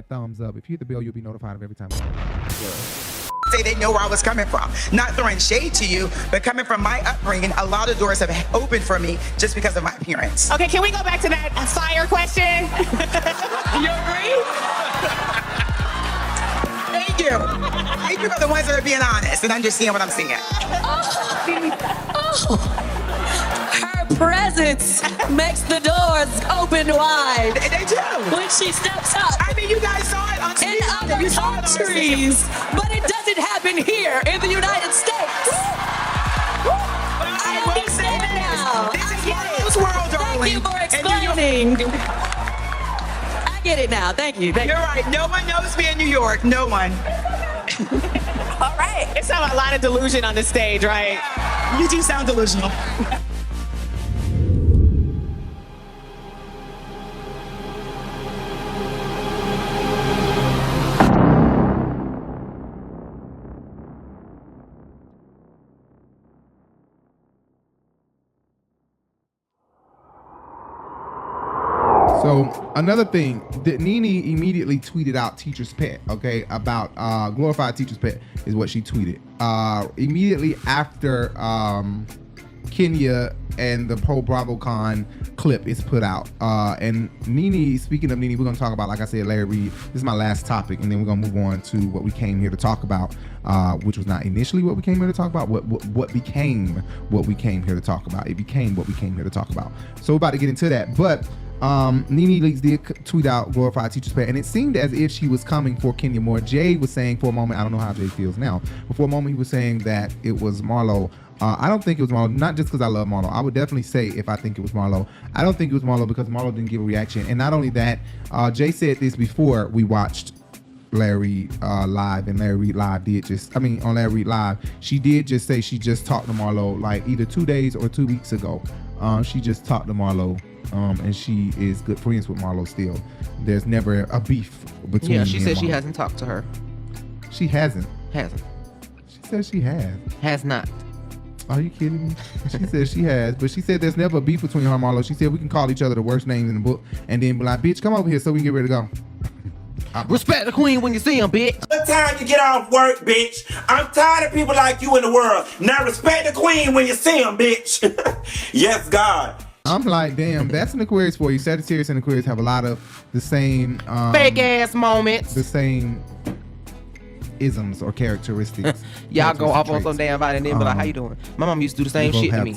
thumbs up. If you hit the bell, you'll be notified of every time. Say they know where I was coming from. Not throwing shade to you, but coming from my upbringing, a lot of doors have opened for me just because of my appearance. Okay, can we go back to that fire question? You agree? Thank you. Thank you for the ones that are being honest and understand what I'm saying. Her presence makes the doors open wide. They do. When she steps up. I mean, you guys saw it on TV. In other countries, but it doesn't happen here in the United States. I will say this. This is Marlo's world, darling. Thank you for explaining. I get it now. Thank you. You're right. No one knows me in New York. No one. All right. It's not a lot of delusion on the stage, right? You do sound delusional. So another thing that Nene immediately tweeted out Teacher's Pet, okay, about glorified Teacher's Pet is what she tweeted. Immediately after Kenya and the Pro BravoCon clip is put out. And Nene, speaking of Nene, we're going to talk about, like I said, Larry Reid. This is my last topic, and then we're going to move on to what we came here to talk about, which was not initially what we came here to talk about, what became what we came here to talk about. It became what we came here to talk about. So we're about to get into that. But Nene Leakes did tweet out glorified Teacher's Pet, and it seemed as if she was coming for Kenya more. Jay was saying for a moment, I don't know how Jay feels now, but for a moment he was saying that it was Marlo. I don't think it was Marlo, not just because I love Marlo. I would definitely say if I think it was Marlo. I don't think it was Marlo because Marlo didn't give a reaction. And not only that, Jay said this before we watched Larry live, and Larry Reid live on Larry Reid live, she did just say she just talked to Marlo like either 2 days or 2 weeks ago. She just talked to Marlo and she is good friends with Marlo still. There's never a beef between. Yeah, she said she Marlo. hasn't talked to her. She hasn't. She said she has. Has not. Are you kidding me? She said she has, but she said there's never a beef between her and Marlo. She said we can call each other the worst names in the book, and then be like, "Bitch, come over here so we can get ready to go." Respect the queen when you see him, bitch. What time you get off work, bitch? I'm tired of people like you in the world. Now respect the queen when you see him, bitch. Yes, God. I'm like, damn, that's an Aquarius for you. Sagittarius and Aquarius have a lot of the same fake ass moments, the same isms or characteristics. Y'all go off on some damn body and then be like, how you doing? My mom used to do the same shit to me.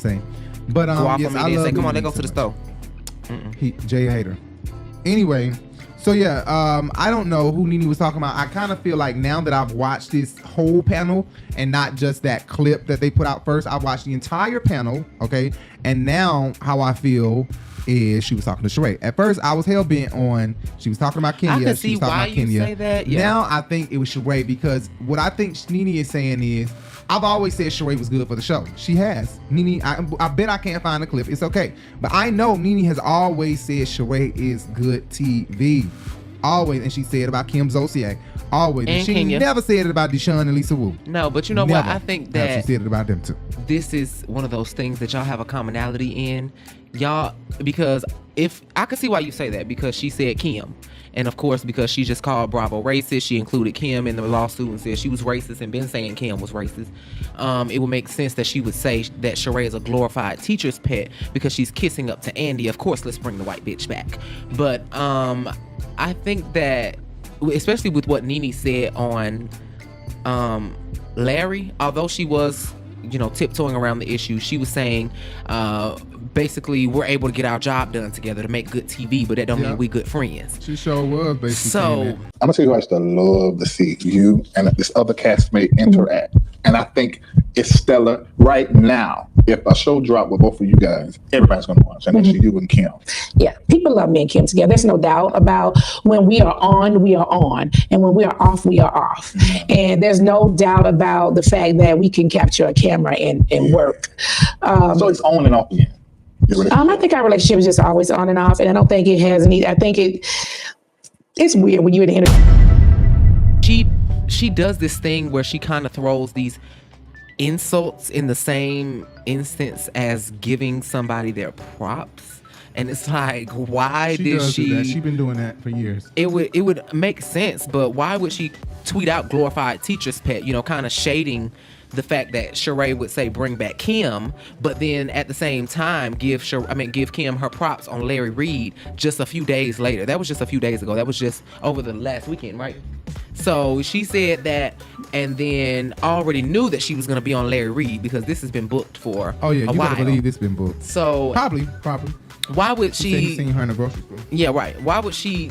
But go off yes, on me I and love say, come on, Nene let's go to the store. Jay a hater. Anyway, so yeah, I don't know who Nene was talking about. I kind of feel like now that I've watched this whole panel and not just that clip that they put out first, I've watched the entire panel, okay? And now how I feel is she was talking to Sheree. At first, I was hell bent on she was talking about Kenya. I can see why you say that. Yeah. Now I think it was Sheree because what I think Nene is saying is I've always said Sheree was good for the show. She has. Nene, I bet I can't find a clip. It's okay. But I know Nene has always said Sheree is good TV. Always. And she said about Kim Zolciak. Always. And she Kenya. Never said it about Deshaun and Lisa Wu. No, but you know Never. what? I think that she said it about them too. This is one of those things that y'all have a commonality in. Y'all, because if I can see why you say that, because she said Kim. And of course, because she just called Bravo racist, she included Kim in the lawsuit and said she was racist and been saying Kim was racist. It would make sense that she would say that Sheree is a glorified teacher's pet because she's kissing up to Andy. Of course, let's bring the white bitch back. But I think that, especially with what Nene said on Larry, although she was, tiptoeing around the issue, she was saying basically we're able to get our job done together to make good TV, but that don't mean we good friends. She sure was basically. So I'm gonna tell you who I used to love to see you and this other castmate interact, and I think it's stellar right now. If a show dropped with both of you guys, everybody's gonna watch, and that's you and Kim. Yeah, people love me and Kim together. There's no doubt about when we are on, and when we are off, we are off. And there's no doubt about the fact that we can capture a camera and work. So it's on and off again. I think our relationship is just always on and off, and I don't think it has any. I think it's weird when you're in the interview. She does this thing where she kind of throws these insults in the same instance as giving somebody their props, and it's like, why did she? She's been doing that for years. It would make sense, but why would she tweet out glorified teacher's pet? Kind of shading the fact that Sheree would say bring back Kim, but then at the same time give Kim her props on Larry Reid just a few days later. That was just a few days ago. That was just over the last weekend, right? So she said that, and then already knew that she was going to be on Larry Reid because this has been booked for a while. You better believe this been booked. So probably. Why would she? Seen her in the grocery store. Yeah, right. Why would she?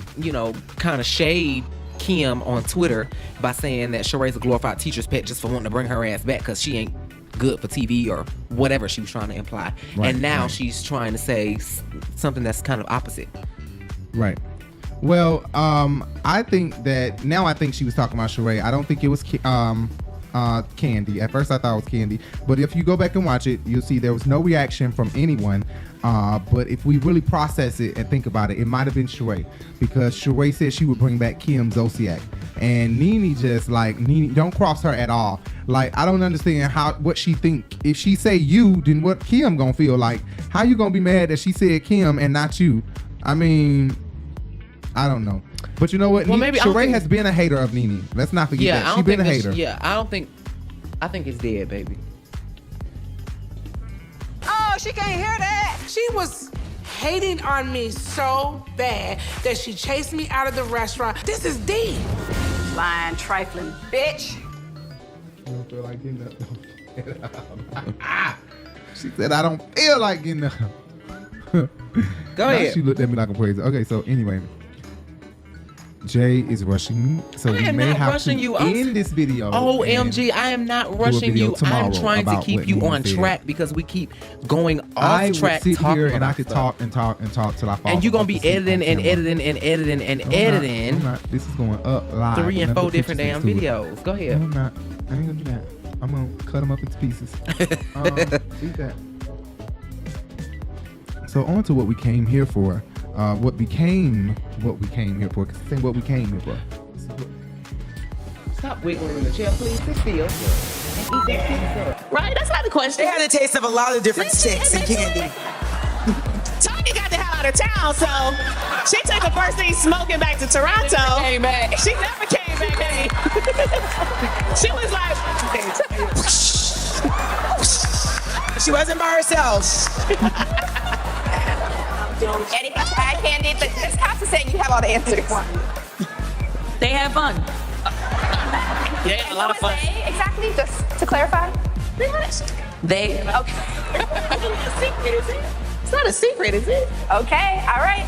Kind of shade Kim on Twitter by saying that Sheree's a glorified teacher's pet just for wanting to bring her ass back because she ain't good for TV or whatever she was trying to imply. Right, and now she's trying to say something that's kind of opposite. Right. Well, I think she was talking about Sheree. I don't think it was Candy. At first I thought it was Candy, but if you go back and watch it, you'll see there was no reaction from anyone. But if we really process it and think about it, it might have been Sheree, because Sheree said she would bring back Kim Zolciak, and Nene just Nene, don't cross her at all. Like, I don't understand what she think. If she say you, then what Kim gonna feel like? How you gonna be mad that she said Kim and not you? I mean, I don't know. But you know what? Well, maybe Sheree has been a hater of Nene. Let's not forget that. She's been a hater. I think it's dead, baby. Oh, she can't hear that. She was hating on me so bad that she chased me out of the restaurant. This is deep. Lying, trifling bitch. I don't feel like getting up. She said, I don't feel like getting up. Go ahead. She looked at me like I'm crazy. Okay, so anyway, Jay is rushing me, so we may have to end this video. OMG, I am not rushing you. I'm trying to keep you on track because we keep going off track. I would sit here and I could talk till I fall. And you're gonna be editing and editing and editing and editing. I'm not. This is going up live. 3 and 4 different damn videos. Go ahead. No, I'm not. I ain't gonna do that. I'm gonna cut them up into pieces. Eat that. So on to what we came here for. What became what we came here for. Say what we came here for. Stop wiggling in the chair, please. Sit still. And eat that pizza. Right? That's not the question. They had a taste of a lot of different chicks and candy. Tony got the hell out of town, so she took the first thing smoking back to Toronto. Came back. She never came back, baby. She was like, She wasn't by herself. Anything to add, Candy? But this house is saying you have all the answers. They had fun. yeah, a lot of fun. They, exactly, just to clarify. They. Okay. It's not a secret, is it? Okay, all right.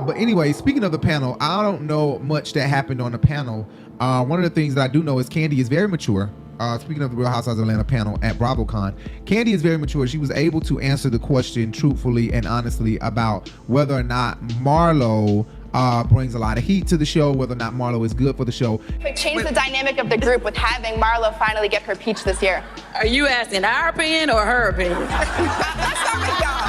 But anyway, speaking of the panel, I don't know much that happened on the panel. One of the things that I do know is Kandi is very mature. Speaking of the Real Housewives of Atlanta panel at BravoCon, Kandi is very mature. She was able to answer the question truthfully and honestly about whether or not Marlo brings a lot of heat to the show, whether or not Marlo is good for the show. It changed the dynamic of the group with having Marlo finally get her peach this year. Are you asking our opinion or her opinion? Let's start with y'all.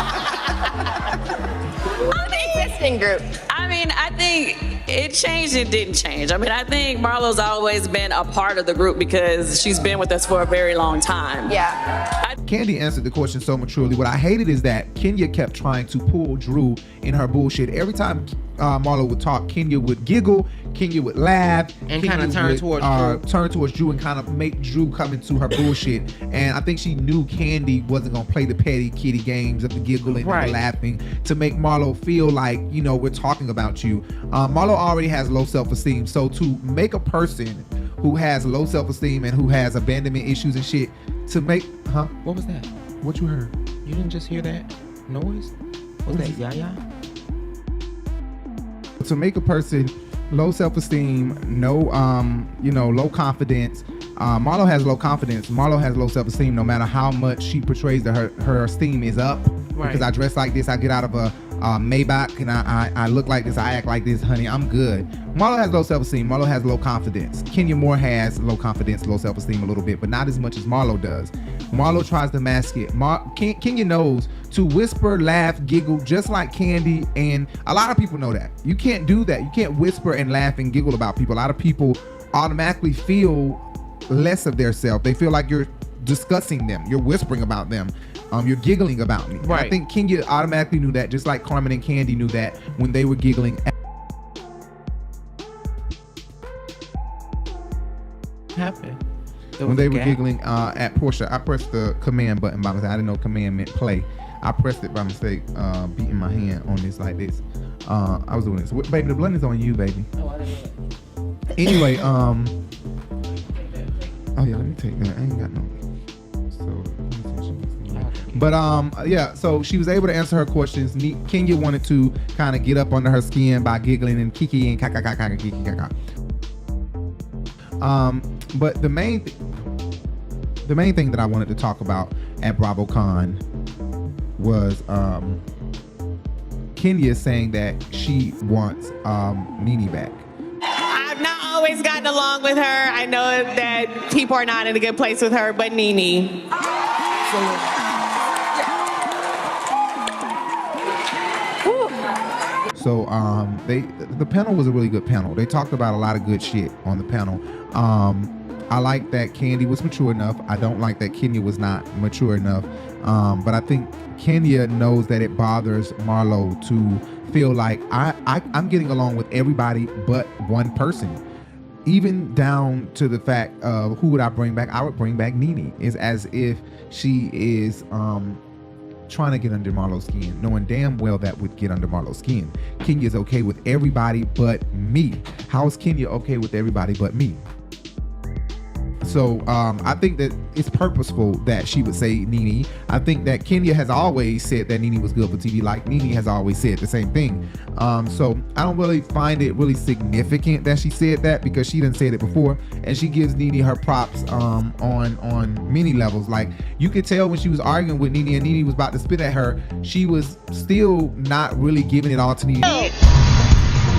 On the existing group. I mean, I think it changed and didn't change. I mean, I think Marlo's always been a part of the group because she's been with us for a very long time. Yeah. Kandi answered the question so maturely. What I hated is that Kenya kept trying to pull Drew in her bullshit. Every time Marlo would talk, Kenya would giggle, Kenya would laugh, and kind of turn towards Drew and kind of make Drew come into her bullshit. And I think she knew Kandi wasn't gonna play the petty kitty games of the giggling and the laughing to make Marlo feel like, you know, we're talking about you. Marlo already has low self-esteem, so to make a person who has low self-esteem and who has abandonment issues and shit, to make, What was that? What you heard? You didn't just hear that noise? Was that Yaya? To make a person low self-esteem, no, low confidence. Marlo has low confidence. Marlo has low self-esteem no matter how much she portrays that her esteem is up. Right. Because I dress like this, I get out of a Maybach, and I look like this, I act like this, honey, I'm good. Marlo has low self-esteem. Marlo has low confidence. Kenya Moore has low confidence, low self-esteem a little bit, but not as much as Marlo does. Marlo tries to mask it. Kenya knows to whisper, laugh, giggle, just like Kandi, and a lot of people know that. You can't do that. You can't whisper and laugh and giggle about people. A lot of people automatically feel less of their self. They feel like you're discussing them. You're whispering about them. You're giggling about me. Right. I think Kenya automatically knew that, just like Carmen and Kandi knew that when they were giggling. Happened. When they were giggling at Portia, I pressed the command button by mistake. I didn't know command meant play. I pressed it by mistake, beating my hand on this like this. I was doing this. Baby, the blend is on you, baby. Oh, I didn't know that. Anyway, oh yeah, let me take that. I ain't got no. But so she was able to answer her questions. Kenya wanted to kind of get up under her skin by giggling and kiki and kaka. But the main thing that I wanted to talk about at BravoCon was Kenya saying that she wants Nene back. I've not always gotten along with her. I know that people are not in a good place with her, but Nene. So the panel was a really good panel. They talked about a lot of good shit on the panel. I like that Kandi was mature enough. I don't like that Kenya was not mature enough. But I think Kenya knows that it bothers Marlo to feel like I'm getting along with everybody but one person. Even down to the fact of who would I bring back? I would bring back Nene. It's as if she is trying to get under Marlo's skin, knowing damn well that would get under Marlo's skin. Kenya's okay with everybody but me. How is Kenya okay with everybody but me? So I think that it's purposeful that she would say Nene. I think that Kenya has always said that Nene was good for TV, like Nene has always said the same thing. So I don't really find it really significant that she said that, because she didn't say it before, and she gives Nene her props on many levels. Like, you could tell when she was arguing with Nene and Nene was about to spit at her, she was still not really giving it all to Nene.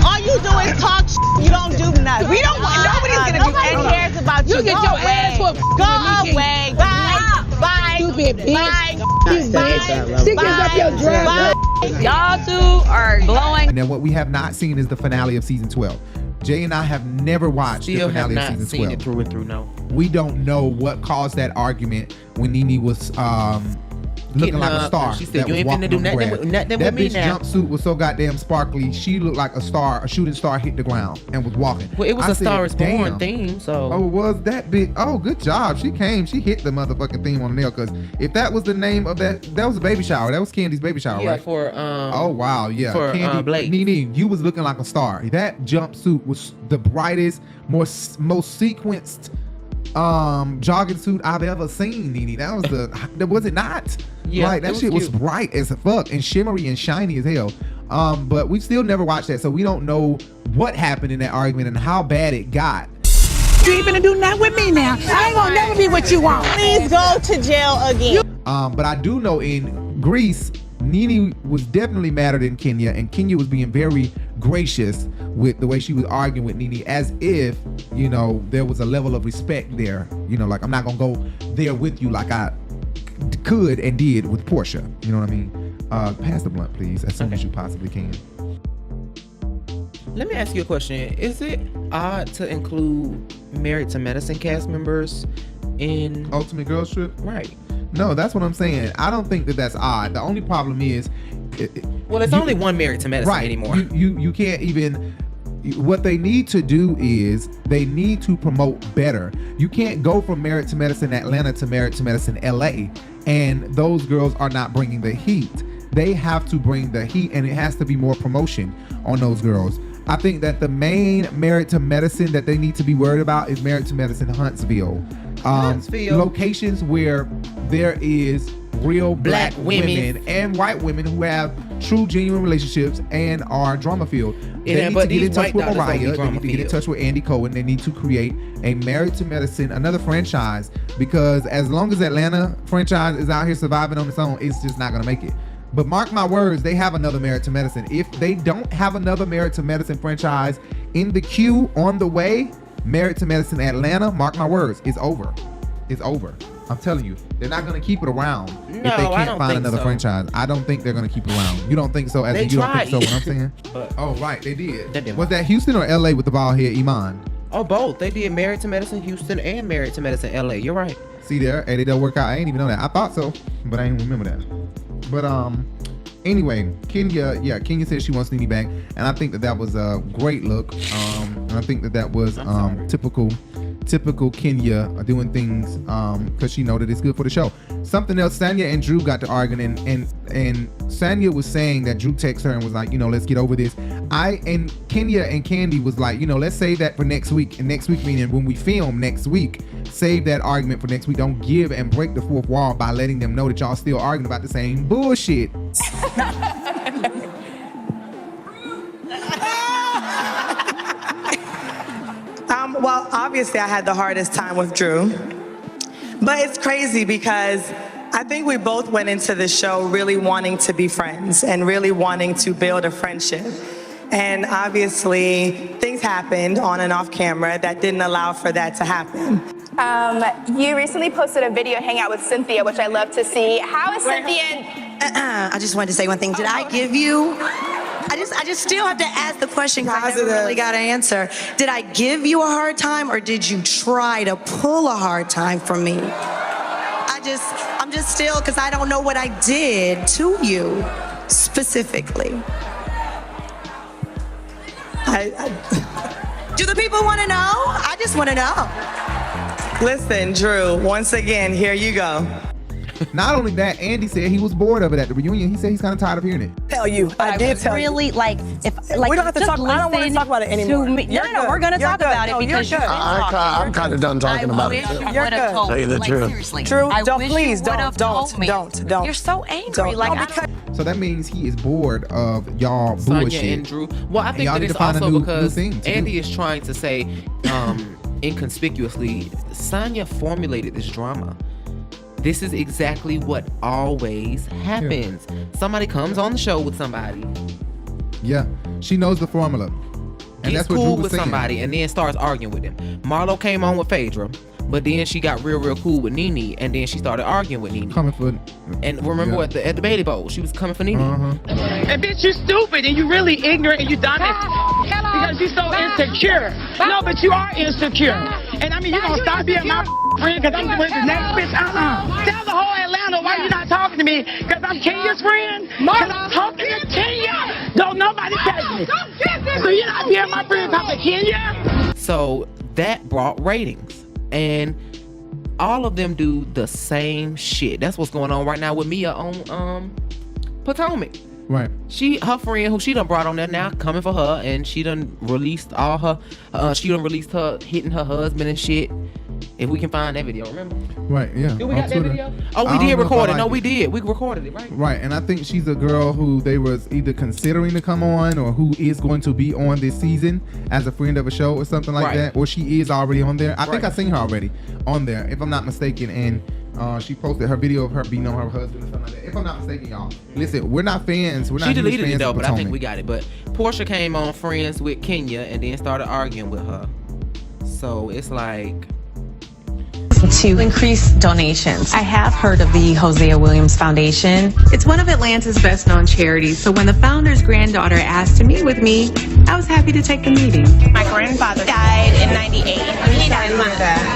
All you do is talk. You don't do nothing. We don't want nobody's gonna do anything. Cares about you. You get your ass whooped. Go away. Bye. Bye. Stupid bitch. Bye. You bitch. Stick up your dress. Y'all two are blowing. And then what we have not seen is the finale of season 12. Jay and I have never watched Still the finale have of not season seen 12. it through and through. No. We don't know what caused that argument when Nene was looking like a star. She said, "You ain't finna do nothing with that me bitch now." jumpsuit was so goddamn sparkly. She looked like a star, a shooting star hit the ground and was walking. Well, it was I a Star is Born "Damn." theme, so. Oh, was that big? Oh, good job. She came. She hit the motherfucking theme on the nail. Because if that was the name of that was a baby shower. That was Candy's baby shower, Yeah, right? for oh wow, yeah. for Candy, Blake. Nene, you was looking like a star. That jumpsuit was the brightest, most sequenced jogging suit I've ever seen, Nene. That was was it not? Yeah, like that shit was cute. bright as fuck and shimmery and shiny as hell. But we still never watched that, so we don't know what happened in that argument and how bad it got. You ain't gonna do nothing with me now. I ain't gonna never be what you want. Please go to jail again. But I do know in Greece, Nene was definitely madder than Kenya, and Kenya was being very gracious with the way she was arguing with Nene, as if, you know, there was a level of respect there. You know, like, I'm not gonna go there with you like I could and did with Portia. You know what I mean? Pass the blunt, please, as soon as you possibly can. Let me ask you a question. Is it odd to include Married to Medicine cast members in Ultimate Girls Trip? Right. No, that's what I'm saying. I don't think that that's odd. The only problem is, well, it's only one Married to Medicine anymore. You can't even. What they need to do is they need to promote better. You can't go from Married to Medicine Atlanta to Married to Medicine LA, and those girls are not bringing the heat. They have to bring the heat, and it has to be more promotion on those girls. I think that the main Married to Medicine that they need to be worried about is Married to Medicine Huntsville. Locations where there is real black women and white women who have true, genuine relationships and are drama filled. They need to get in touch with Mariah. They need to get in touch with Andy Cohen. They need to create a Married to Medicine, another franchise, because as long as Atlanta franchise is out here surviving on its own, it's just not going to make it. But mark my words, they have another Married to Medicine. If they don't have another Married to Medicine franchise in the queue on the way, Married to Medicine Atlanta, mark my words, it's over. It's over. I'm telling you, they're not going to keep it around if they can't find another franchise. I don't think they're going to keep it around. You don't think so? As in you don't think so? What I'm saying? Oh, right, they did. Was that Houston or LA with the bald head Iman? Oh, both. They did Married to Medicine Houston and Married to Medicine LA. You're right. See there, and it don't work out. I ain't even know that. I thought so, but I didn't remember that. But anyway, Kenya said she wants Nene back, and I think that was a great look. And I think that was typical Kenya doing things because she know that it's good for the show. Something else, Sanya and Drew got to arguing, and Sanya was saying that Drew texted her and was like, you know, let's get over this. And Kenya and Candy was like, you know, let's save that for next week. And next week meaning when we film next week, save that argument for next week. Don't give and break the fourth wall by letting them know that y'all still arguing about the same bullshit. Well, obviously I had the hardest time with Drew, but it's crazy because I think we both went into the show really wanting to be friends and really wanting to build a friendship. And obviously things happened on and off camera that didn't allow for that to happen. You recently posted a video hangout with Cynthia, which I love to see. How is Cynthia? I just wanted to say one thing. Did I give you? I just still have to ask the question because I never really got an answer. Did I give you a hard time, or did you try to pull a hard time from me? I'm just still, because I don't know what I did to you specifically. Do the people want to know? I just want to know. Listen, Drew, once again, here you go. Not only that, Andy said he was bored of it at the reunion. He said he's kind of tired of hearing it. Tell you, I did tell you. Really, like, if like we don't have to talk. I don't want to talk about it anymore. No, we're gonna talk about it because I'm kind of done talking about it. You're good. Tell you the truth. Seriously, True. I Don't wish please you would've told me. don't. You're so angry. Don't. Like, So that means he is bored of y'all Sonya bullshit. and Drew. Well, I think that it's also because Andy is trying to say, inconspicuously, Sonya formulated this drama. This is exactly what always happens. Yeah. Somebody comes on the show with somebody. Yeah, she knows the formula. And gets that's what cool Drew was with saying. somebody and then starts arguing with him. Marlo came on with Phaedra, but then she got real cool with Nene, and then she started arguing with Nene. Coming for. And remember at the Bailey Bowl, she was coming for Nene. And bitch, you stupid and you really ignorant and you dumb because you're so insecure. No, but you are insecure. And I mean, you gonna stop being my friend because I'm with the next bitch? Tell the whole Atlanta why you not talking to me because I'm Kenya's friend. Because I'm talking to Kenya. Don't nobody touch me. So you're not being my friend because of Kenya? So that brought ratings. And all of them do the same shit. That's what's going on right now with Mia on Potomac. Right. Her friend who she done brought on there now coming for her, and she done released all her her hitting her husband and shit. If we can find that video, remember? Right, yeah. Do we got that video? Oh, we did record it. No, we did. We recorded it, right? Right, and I think she's a girl who they was either considering to come on or who is going to be on this season as a friend of a show or something like that. Or she is already on there. I think I seen her already on there, if I'm not mistaken. And she posted her video of her beating on her husband and stuff like that. If I'm not mistaken, y'all. Listen, we're not fans. We're not. She deleted it though, but I Potomac. think we got it. But Portia came on Friends with Kenya and then started arguing with her. So it's like, to increase donations. I have heard of the Hosea Williams Foundation. It's one of Atlanta's best known charities, so when the founder's granddaughter asked to meet with me, I was happy to take the meeting. My grandfather died in 98. He died in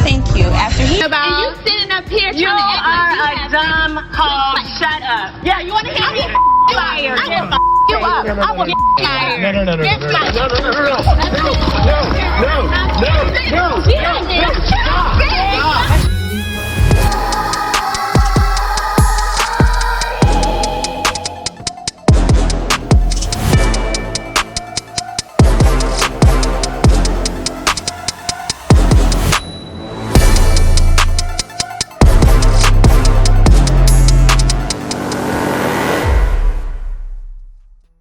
Thank you. After he And you sitting up here You are a dumb hoe. Shut up. Yeah, you want to hear me? Fired. You up. I will get fired. No.